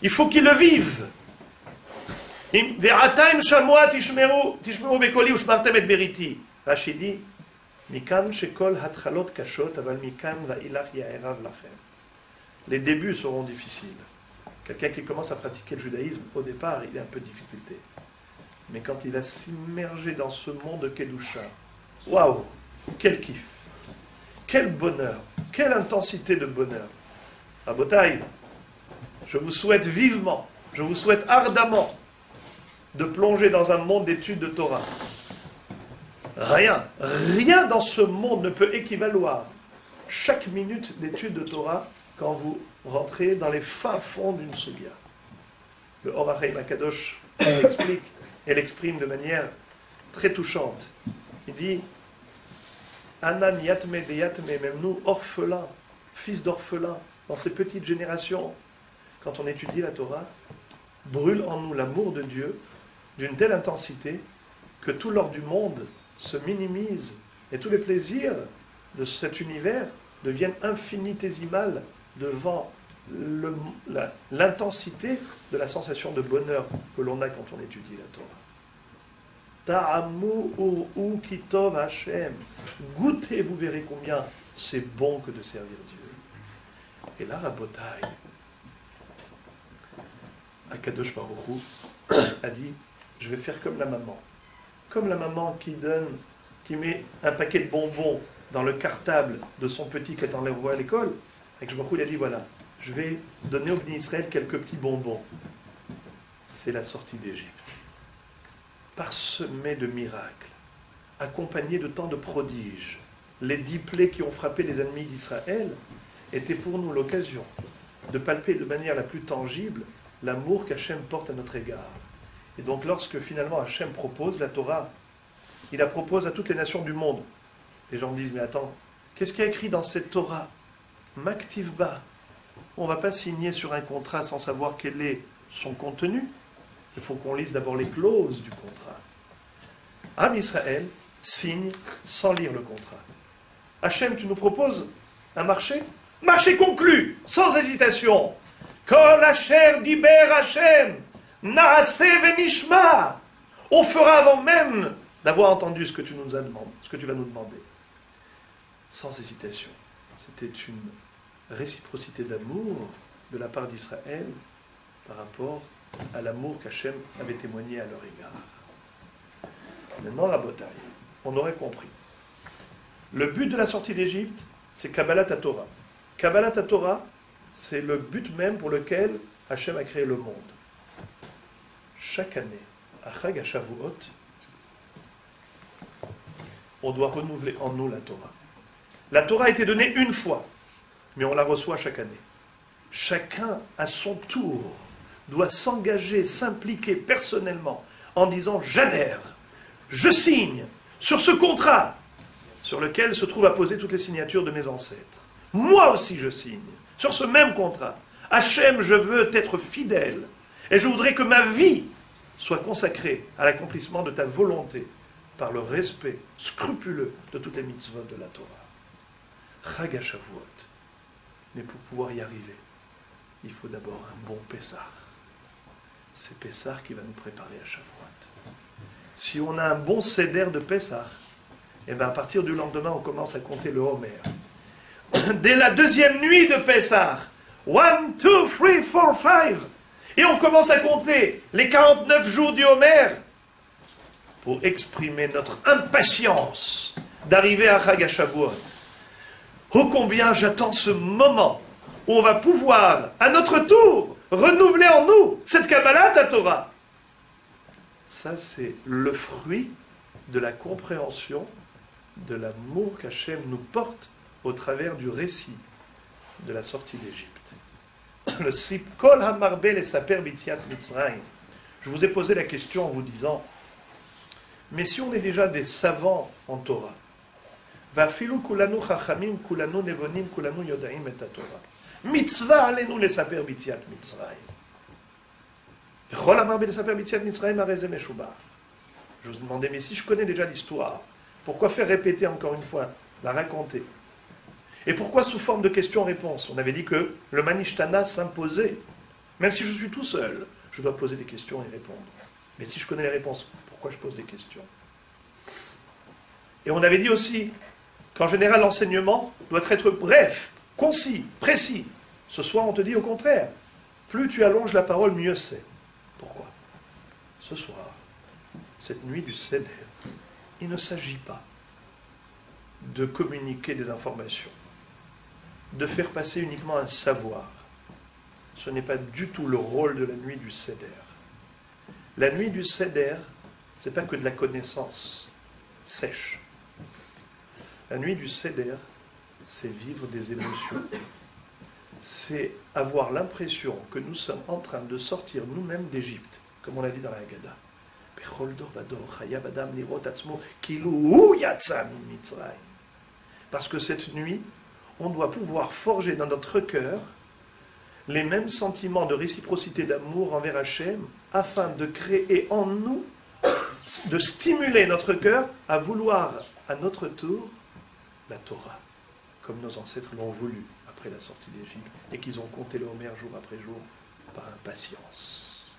Il faut qu'il le vive. Rashi dit, les débuts seront difficiles. Quelqu'un qui commence à pratiquer le judaïsme, au départ, il est un peu de difficulté. Mais quand il va s'immerger dans ce monde de Kedusha, waouh, quel kiff, quel bonheur, quelle intensité de bonheur. Rabotai, je vous souhaite vivement, je vous souhaite ardemment de plonger dans un monde d'études de Torah. Rien dans ce monde ne peut équivaloir chaque minute d'études de Torah quand vous rentrez dans les fins fonds d'une sugya. Le Or HaChaim HaKadosh l'explique et l'exprime de manière très touchante. Il dit Anan yatme de yatme, même nous, orphelins, fils d'orphelins, dans ces petites générations, quand on étudie la Torah, brûle en nous l'amour de Dieu d'une telle intensité que tout l'or du monde se minimise et tous les plaisirs de cet univers deviennent infinitésimales devant l'intensité de la sensation de bonheur que l'on a quand on étudie la Torah. Ta'amu ur'u ki tov Hashem. Goûtez, vous verrez combien c'est bon que de servir Dieu. Et là, Rabotai, Akadosh Baruch Hu a dit, je vais faire comme la maman qui met un paquet de bonbons dans le cartable de son petit qui est en l'envoie à l'école. Akadosh Baruch Hu, il a dit, voilà, je vais donner au Bnei Israël quelques petits bonbons. C'est la sortie d'Égypte. Parsemé de miracles, accompagné de tant de prodiges. Les 10 plaies qui ont frappé les ennemis d'Israël étaient pour nous l'occasion de palper de manière la plus tangible l'amour qu'Hachem porte à notre égard. Et donc lorsque finalement Hachem propose la Torah, il la propose à toutes les nations du monde. Les gens me disent, mais attends, qu'est-ce qu'il y a écrit dans cette Torah? Maktivba. On ne va pas signer sur un contrat sans savoir quel est son contenu. Il faut qu'on lise d'abord les clauses du contrat. Am Israël signe sans lire le contrat. Hachem, tu nous proposes un marché? Marché conclu, sans hésitation. Kol asher diber Hachem, naase venishma. On fera avant même d'avoir entendu ce que tu nous as demandé, ce que tu vas nous demander. Sans hésitation. C'était une réciprocité d'amour de la part d'Israël par rapport à l'amour qu'Hachem avait témoigné à leur égard. Maintenant, la bataille, on aurait compris. Le but de la sortie d'Égypte, c'est Kabbalat HaTorah. Kabbalat HaTorah, c'est le but même pour lequel Hachem a créé le monde. Chaque année, à Chag HaShavuot, on doit renouveler en nous la Torah. La Torah a été donnée une fois, mais on la reçoit chaque année. Chacun, à son tour, doit s'engager, s'impliquer personnellement en disant « j'adhère, je signe sur ce contrat sur lequel se trouvent apposées toutes les signatures de mes ancêtres. Moi aussi je signe sur ce même contrat. Hachem, je veux être fidèle et je voudrais que ma vie soit consacrée à l'accomplissement de ta volonté. par le respect scrupuleux de toutes les mitzvot de la Torah. Chag HaShavuot. Mais pour pouvoir y arriver, il faut d'abord un bon Pessah. C'est Pessah qui va nous préparer à Shavuot. Si on a un bon seder de Pessah, et bien à partir du lendemain, on commence à compter le Homer. Dès la deuxième nuit de Pessah, 1, 2, 3, 4, 5, et on commence à compter les 49 jours du Homer pour exprimer notre impatience d'arriver à Chag HaShavuot. Oh combien j'attends ce moment où on va pouvoir, à notre tour, renouveler en nous cette Kabbalat Torah. Ça, c'est le fruit de la compréhension de l'amour qu'Hachem nous porte au travers du récit de la sortie d'Égypte. Le Sip Kol HaMarbe le Saper B'Tziat Mitzrayim. Je vous ai posé la question en vous disant, mais si on est déjà des savants en Torah, Vafilu kulanu chachamim, kulanu nevonim, kulanu yodaim et Torah. Mitzvah alenu le Saper B'Tziat Mitzrayim. V'chol HaMarbe le Saper B'Tziat Mitzrayim areze meshubach. Je vous demandais, mais si je connais déjà l'histoire, pourquoi faire répéter encore une fois, la raconter? Et pourquoi sous forme de questions-réponses? On avait dit que le Manishtana s'imposait. Même si je suis tout seul, je dois poser des questions et répondre. Mais si je connais les réponses, pourquoi je pose des questions? Et on avait dit aussi qu'en général, l'enseignement doit être bref, concis, précis. Ce soir, on te dit au contraire. Plus tu allonges la parole, mieux c'est. Pourquoi? Ce soir, cette nuit du Seder, il ne s'agit pas de communiquer des informations, de faire passer uniquement un savoir. Ce n'est pas du tout le rôle de la nuit du Seder. La nuit du Seder, ce n'est pas que de la connaissance sèche. La nuit du Seder, c'est vivre des émotions. C'est avoir l'impression que nous sommes en train de sortir nous-mêmes d'Égypte, comme on l'a dit dans la Haggadah. Parce que cette nuit, on doit pouvoir forger dans notre cœur les mêmes sentiments de réciprocité d'amour envers Hachem, afin de créer en nous, de stimuler notre cœur à vouloir à notre tour la Torah, comme nos ancêtres l'ont voulu après la sortie d'Égypte, et qu'ils ont compté le Homer jour après jour par impatience,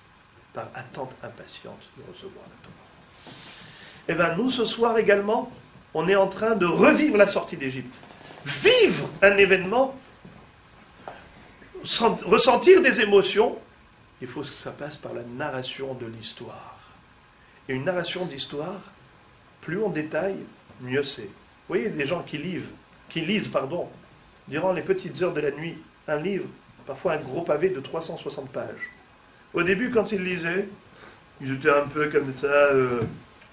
par attente impatiente de recevoir la Torah. Et bien nous, ce soir également, on est en train de revivre la sortie d'Égypte. Vivre un événement, ressentir des émotions, il faut que ça passe par la narration de l'histoire. Et une narration d'histoire, plus on détaille, mieux c'est. Vous voyez, des gens qui lisent, durant les petites heures de la nuit, un livre, parfois un gros pavé de 360 pages. Au début, quand ils lisaient, ils étaient un peu comme ça,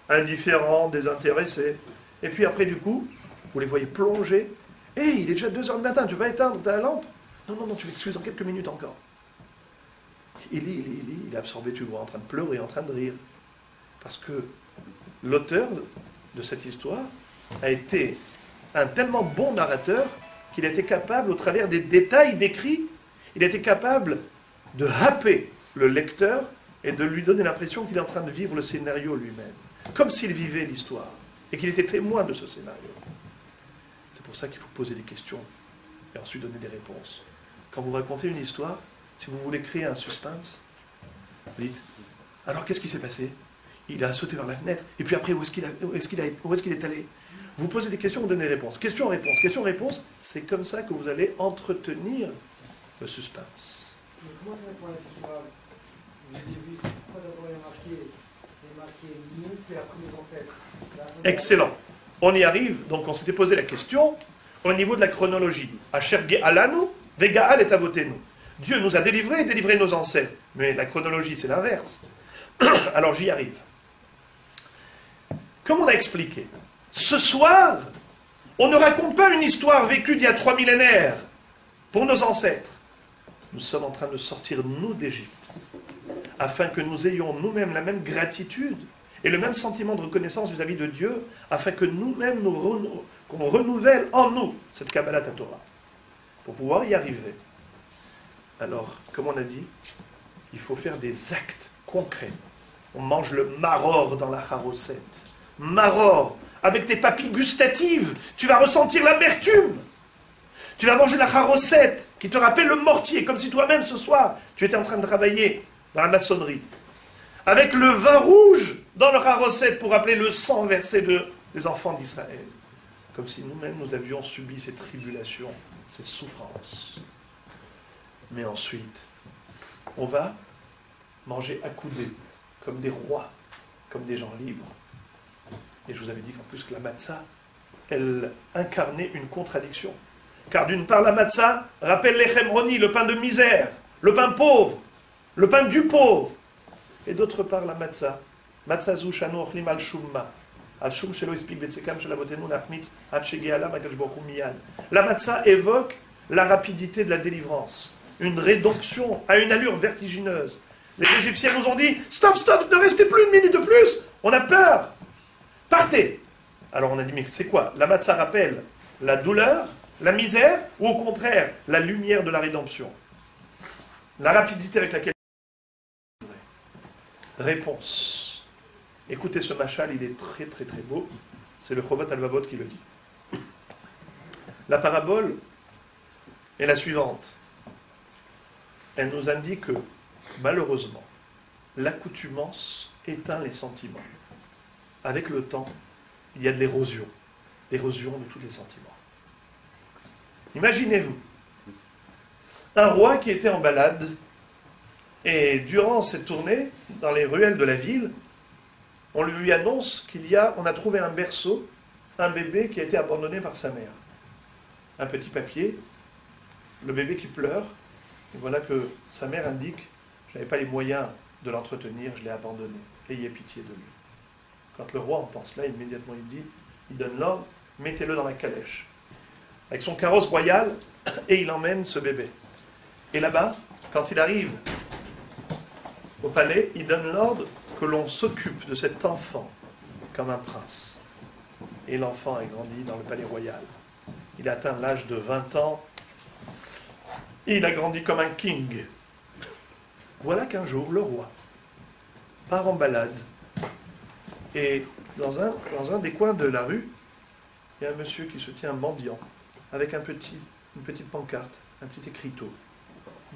indifférents, désintéressés. Et puis après, du coup, vous les voyez plonger. « Hé, il est déjà 2 heures du matin, tu vas éteindre ta lampe ?» « Non, tu m'excuses, dans quelques minutes encore. » Il lit, il est absorbé, tu le vois, en train de pleurer, en train de rire. Parce que l'auteur de cette histoire a été un tellement bon narrateur qu'il a été capable, au travers des détails décrits, il a été capable de happer le lecteur et de lui donner l'impression qu'il est en train de vivre le scénario lui-même, comme s'il vivait l'histoire, et qu'il était témoin de ce scénario. C'est pour ça qu'il faut poser des questions et ensuite donner des réponses. Quand vous racontez une histoire, si vous voulez créer un suspense, vous dites, alors qu'est-ce qui s'est passé? Il a sauté vers la fenêtre, et puis après, où est-ce qu'il est allé? Vous posez des questions, vous donnez des réponses. Question-réponse, question-réponse, c'est comme ça que vous allez entretenir le suspense. Comment ça répond à la question grave? Au début, c'est pourquoi d'abord il est marqué nous, puis après nos ancêtres. Excellent. On y arrive, donc on s'était posé la question au niveau de la chronologie. Asher Ge'alanu, Ve'Ga'al et Avotenu. Dieu nous a délivrés et délivré nos ancêtres. Mais la chronologie, c'est l'inverse. Alors j'y arrive. Comme on a expliqué, ce soir, on ne raconte pas une histoire vécue d'il y a 3 millénaires pour nos ancêtres. Nous sommes en train de sortir, nous, d'Égypte, afin que nous ayons nous-mêmes la même gratitude et le même sentiment de reconnaissance vis-à-vis de Dieu, afin que nous-mêmes, qu'on renouvelle en nous cette Kabbalat Torah. Pour pouvoir y arriver, alors, comme on a dit, il faut faire des actes concrets. On mange le maror dans la charoset. maror, avec tes papilles gustatives, tu vas ressentir l'amertume. Tu vas manger la charosette, qui te rappelle le mortier, comme si toi-même ce soir, tu étais en train de travailler dans la maçonnerie. Avec le vin rouge dans le charosette pour rappeler le sang versé des enfants d'Israël. Comme si nous-mêmes, nous avions subi ces tribulations, ces souffrances. Mais ensuite, on va manger accoudés, comme des rois, comme des gens libres. Et je vous avais dit qu'en plus que la matzah, elle incarnait une contradiction. Car d'une part, la matzah rappelle l'echem roni, le pain de misère, le pain pauvre, le pain du pauvre. Et d'autre part, la matzah, matzazu shanu ochlim al shumma, al shum shelo ispik betsekam shelavotenu nachmitz ad shegeala makadosh baruch hu miyad. La matzah évoque la rapidité de la délivrance, une rédemption à une allure vertigineuse. Les Égyptiens nous ont dit « Stop, stop, ne restez plus une minute de plus, on a peur, partez !» Alors on a dit « Mais c'est quoi ? La matzah rappelle la douleur, la misère, ou au contraire, la lumière de la rédemption ? La rapidité avec laquelle... Réponse. Écoutez ce machal, il est très très très beau. C'est le Chovat Alvavot qui le dit. La parabole est la suivante. Elle nous indique que, malheureusement, l'accoutumance éteint les sentiments. Avec le temps, il y a de l'érosion de tous les sentiments. Imaginez-vous, un roi qui était en balade, et durant cette tournée, dans les ruelles de la ville, on lui annonce on a trouvé un berceau, un bébé qui a été abandonné par sa mère. Un petit papier, le bébé qui pleure, et voilà que sa mère indique, je n'avais pas les moyens de l'entretenir, je l'ai abandonné, ayez pitié de lui. Quand le roi entend cela, immédiatement il donne l'ordre, mettez-le dans la calèche, avec son carrosse royal, et il emmène ce bébé. Et là-bas, quand il arrive au palais, il donne l'ordre que l'on s'occupe de cet enfant comme un prince. Et l'enfant a grandi dans le palais royal. Il a atteint l'âge de 20 ans. Et il a grandi comme un king. Voilà qu'un jour, le roi part en balade. Et dans un des coins de la rue, il y a un monsieur qui se tient mendiant, avec une petite pancarte, un petit écriteau.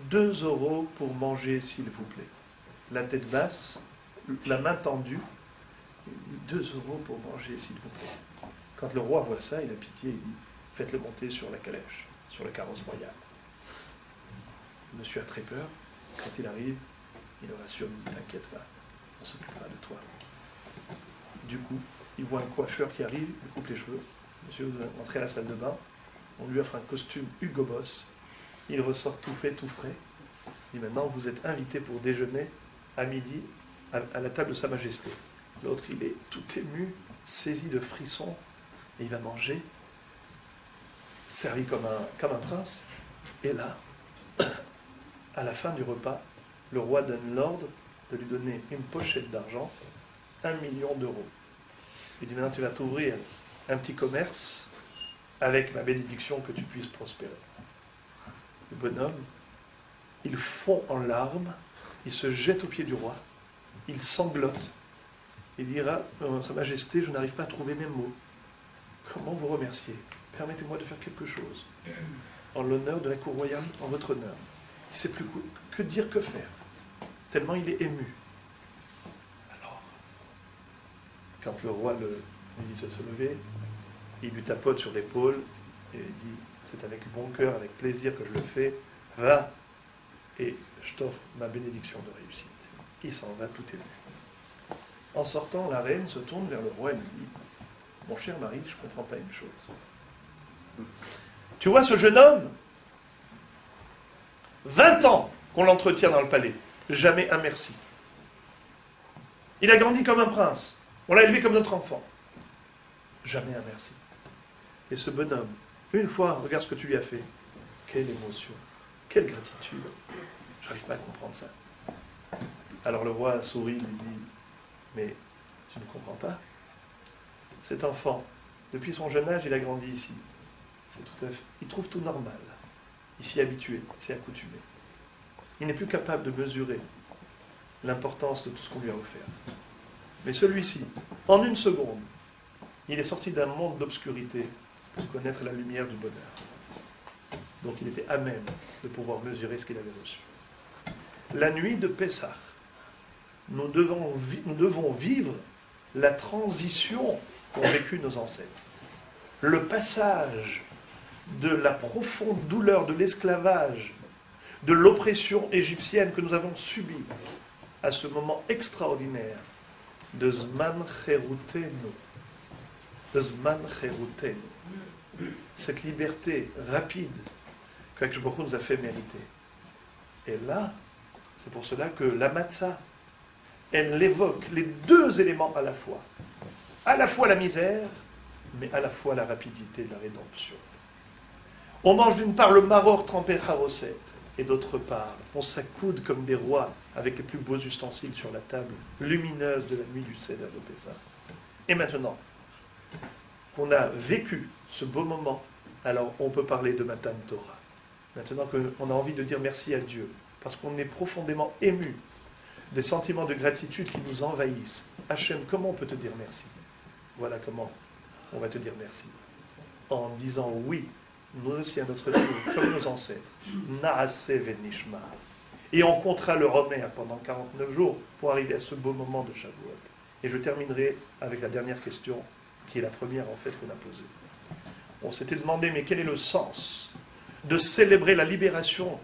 2 € pour manger, s'il vous plaît. La tête basse, la main tendue, 2 € pour manger, s'il vous plaît. Quand le roi voit ça, il a pitié, il dit, faites-le monter sur la calèche, sur le carrosse royal. Le monsieur a très peur. Quand il arrive, il le rassure, il dit, t'inquiète pas, on s'occupera de toi. Du coup, il voit un coiffeur qui arrive, il coupe les cheveux. Monsieur, vous entrez à la salle de bain, on lui offre un costume Hugo Boss, il ressort tout fait, tout frais. Il dit, maintenant, vous êtes invité pour déjeuner à midi à la table de Sa Majesté. L'autre, il est tout ému, saisi de frissons, et il va manger, servi comme un prince. Et là, à la fin du repas, le roi donne l'ordre de lui donner une pochette d'argent, 1 million d'euros. Il dit, maintenant tu vas t'ouvrir un petit commerce avec ma bénédiction que tu puisses prospérer. Le bonhomme, il fond en larmes, il se jette aux pieds du roi, il sanglote, il dira, Sa Majesté, je n'arrive pas à trouver mes mots. Comment vous remercier? Permettez-moi de faire quelque chose. En l'honneur de la cour royale, en votre honneur. Il ne sait plus que dire, que faire. Tellement il est ému. Alors, quand le roi lui dit de se lever, il lui tapote sur l'épaule et il dit, c'est avec bon cœur, avec plaisir que je le fais, va et je t'offre ma bénédiction de réussite. Il s'en va tout ému. En sortant, la reine se tourne vers le roi et lui dit, mon cher mari, je ne comprends pas une chose. Tu vois ce jeune homme, 20 ans qu'on l'entretient dans le palais, jamais un merci. Il a grandi comme un prince, on l'a élevé comme notre enfant, jamais un merci. Et ce bonhomme, une fois, regarde ce que tu lui as fait, quelle émotion, quelle gratitude, je n'arrive pas à comprendre ça. Alors le roi sourit, lui dit, mais tu ne comprends pas? Cet enfant, depuis son jeune âge, il a grandi ici. Il trouve tout normal. Il s'y est habitué, il s'est accoutumé. Il n'est plus capable de mesurer l'importance de tout ce qu'on lui a offert. Mais celui-ci, en une seconde, il est sorti d'un monde d'obscurité pour connaître la lumière du bonheur. Donc il était à même de pouvoir mesurer ce qu'il avait reçu. La nuit de Pessah, nous devons vivre la transition qu'ont vécu nos ancêtres. Le passage de la profonde douleur de l'esclavage, de l'oppression égyptienne que nous avons subie, à ce moment extraordinaire de Zman Cherutenu. De Zman Cherutenu. Cette liberté rapide qu'Akadosh Baruch Hu nous a fait mériter. Et là, c'est pour cela que la matzah, elle évoque les deux éléments à la fois. À la fois la misère, mais à la fois la rapidité de la rédemption. On mange d'une part le maror trempé charoset, et d'autre part, on s'accoude comme des rois avec les plus beaux ustensiles sur la table lumineuse de la nuit du Seder de Pessah. Et maintenant qu'on a vécu ce beau moment, alors on peut parler de Matan Torah. Maintenant qu'on a envie de dire merci à Dieu, parce qu'on est profondément ému des sentiments de gratitude qui nous envahissent. Hachem, comment on peut te dire merci? Voilà comment on va te dire merci. En disant oui, nous aussi à notre tour, comme nos ancêtres, Naaseh Venishma. Et on comptera le Romer pendant 49 jours pour arriver à ce beau moment de Shavuot. Et je terminerai avec la dernière question, qui est la première en fait qu'on a posée. On s'était demandé, mais quel est le sens de célébrer la libération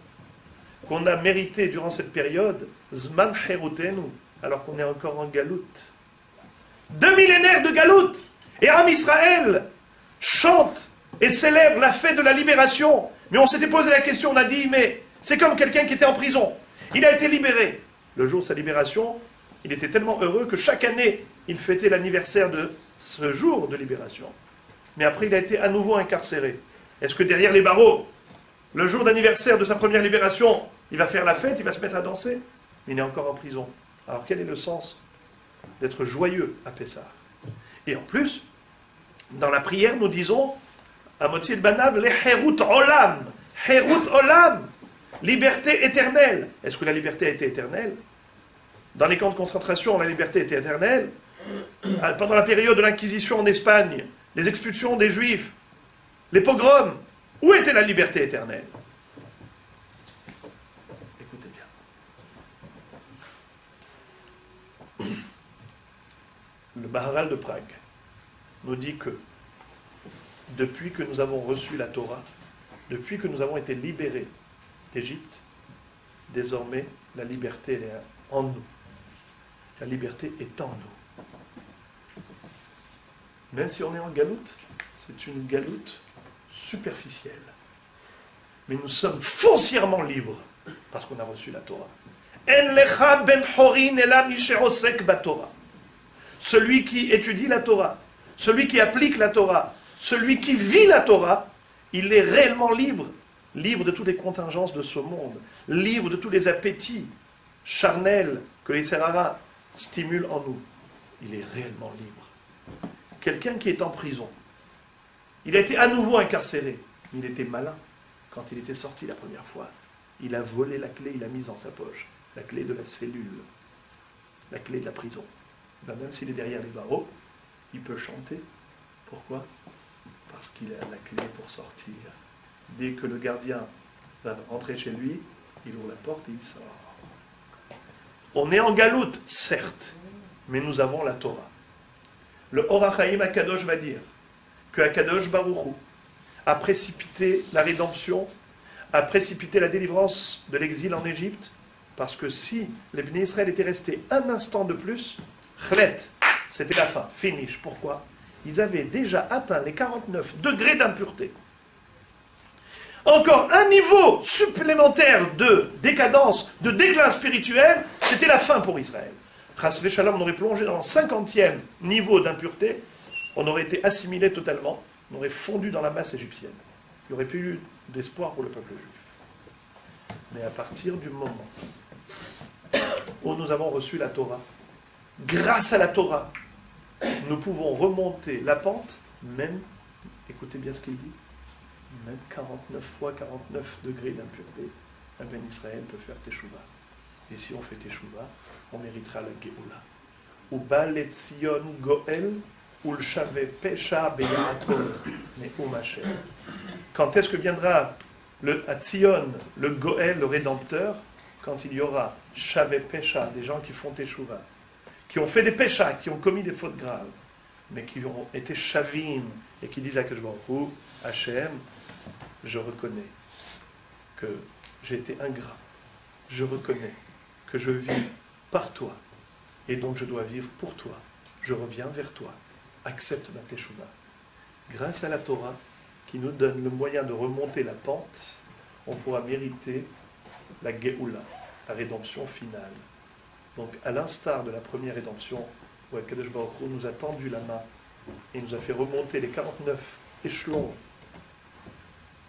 qu'on a méritée durant cette période, Zman Cherutenu, alors qu'on est encore en galoute. 2 millénaires de galoute. Et Am Israël chante et célèbre la fête de la libération. Mais on s'était posé la question, on a dit, mais c'est comme quelqu'un qui était en prison. Il a été libéré. Le jour de sa libération, il était tellement heureux que chaque année, il fêtait l'anniversaire de ce jour de libération. Mais après, il a été à nouveau incarcéré. Est-ce que derrière les barreaux, le jour d'anniversaire de sa première libération, il va faire la fête, il va se mettre à danser? Mais il est encore en prison. Alors quel est le sens d'être joyeux à Pessah? Et en plus, dans la prière, nous disons à Motzi et Banav, les Herut Olam. Herut Olam. Liberté éternelle. Est-ce que la liberté a été éternelle? Dans les camps de concentration, la liberté était éternelle. Pendant la période de l'Inquisition en Espagne, les expulsions des Juifs, les pogroms, où était la liberté éternelle? Écoutez bien. Le Maharal de Prague nous dit que depuis que nous avons reçu la Torah, depuis que nous avons été libérés d'Égypte, désormais la liberté elle est en nous. La liberté est en nous. Même si on est en galoute, c'est une galoute superficielle. Mais nous sommes foncièrement libres parce qu'on a reçu la Torah. En lecha ben chorin ela mi she'osek baTorah. Celui qui étudie la Torah, celui qui applique la Torah, celui qui vit la Torah, il est réellement libre. Libre de toutes les contingences de ce monde, libre de tous les appétits charnels que les Yetzer Hara stimulent en nous. Il est réellement libre. Quelqu'un qui est en prison, il a été à nouveau incarcéré, mais il était malin. Quand il était sorti la première fois, il a volé la clé, il l'a mise dans sa poche, la clé de la cellule, la clé de la prison. Ben, même s'il est derrière les barreaux, il peut chanter. Pourquoi? Parce qu'il a la clé pour sortir. Dès que le gardien va rentrer chez lui, il ouvre la porte et il sort. On est en galoute, certes, mais nous avons la Torah. Le Or HaChaim Akadosh va dire que Akadosh Baruch Hu a précipité la rédemption, a précipité la délivrance de l'exil en Égypte, parce que si les Bnei Israël étaient restés un instant de plus, chlet, c'était la fin, finish. Pourquoi? Ils avaient déjà atteint les 49 degrés d'impureté. Encore un niveau supplémentaire de décadence, de déclin spirituel, c'était la fin pour Israël. Chas v'shalom, on aurait plongé dans le 50e niveau d'impureté, on aurait été assimilé totalement, on aurait fondu dans la masse égyptienne. Il n'y aurait plus eu d'espoir pour le peuple juif. Mais à partir du moment où nous avons reçu la Torah, grâce à la Torah, nous pouvons remonter la pente, même, écoutez bien ce qu'il dit, même 49 fois 49 degrés d'impureté, un Ben Israël peut faire Teshuvah. Et si on fait Teshuvah, on méritera la Géoula. Uba Letzion Goel, Ulshave Pesha Beyaakov Ne'um Hashem. Quand est-ce que viendra à Tzion, le Goël, le Rédempteur? Quand il y aura Shave Pesha, des gens qui font Teshuvah, qui ont fait des péchas, qui ont commis des fautes graves, mais qui ont été Shavim, et qui disent à Akadosh Baruch Hu, Hashem, je reconnais que j'ai été ingrat, je reconnais que je vis par toi, et donc je dois vivre pour toi, je reviens vers toi, accepte ma Teshuvah. Grâce à la Torah, qui nous donne le moyen de remonter la pente, on pourra mériter la Géoula, la rédemption finale. Donc, à l'instar de la première rédemption, où Akadosh Baruch Hu nous a tendu la main et nous a fait remonter les 49 échelons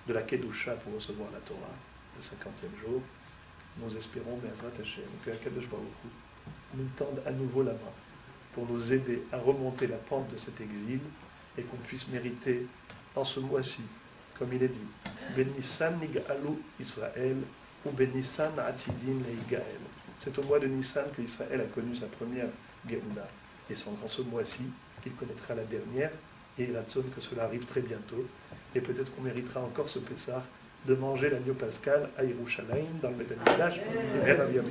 de la Kedusha pour recevoir la Torah, le 50e jour, nous espérons, Be'ezrat Hashem, que Akadosh Baruch Hu nous tende à nouveau la main pour nous aider à remonter la pente de cet exil et qu'on puisse mériter en ce mois-ci, comme il est dit, Ben Nissan Nig'alu Israël ou Ben Nissan Atidin Leigael. C'est au mois de Nissan que Israël a connu sa première Géoula. Et c'est en ce mois-ci qu'il connaîtra la dernière. Et il a besoin que cela arrive très bientôt. Et peut-être qu'on méritera encore ce Pessah de manger l'agneau pascal à Yerushalayim, dans le Beth Amikdash, et Rav Yamim.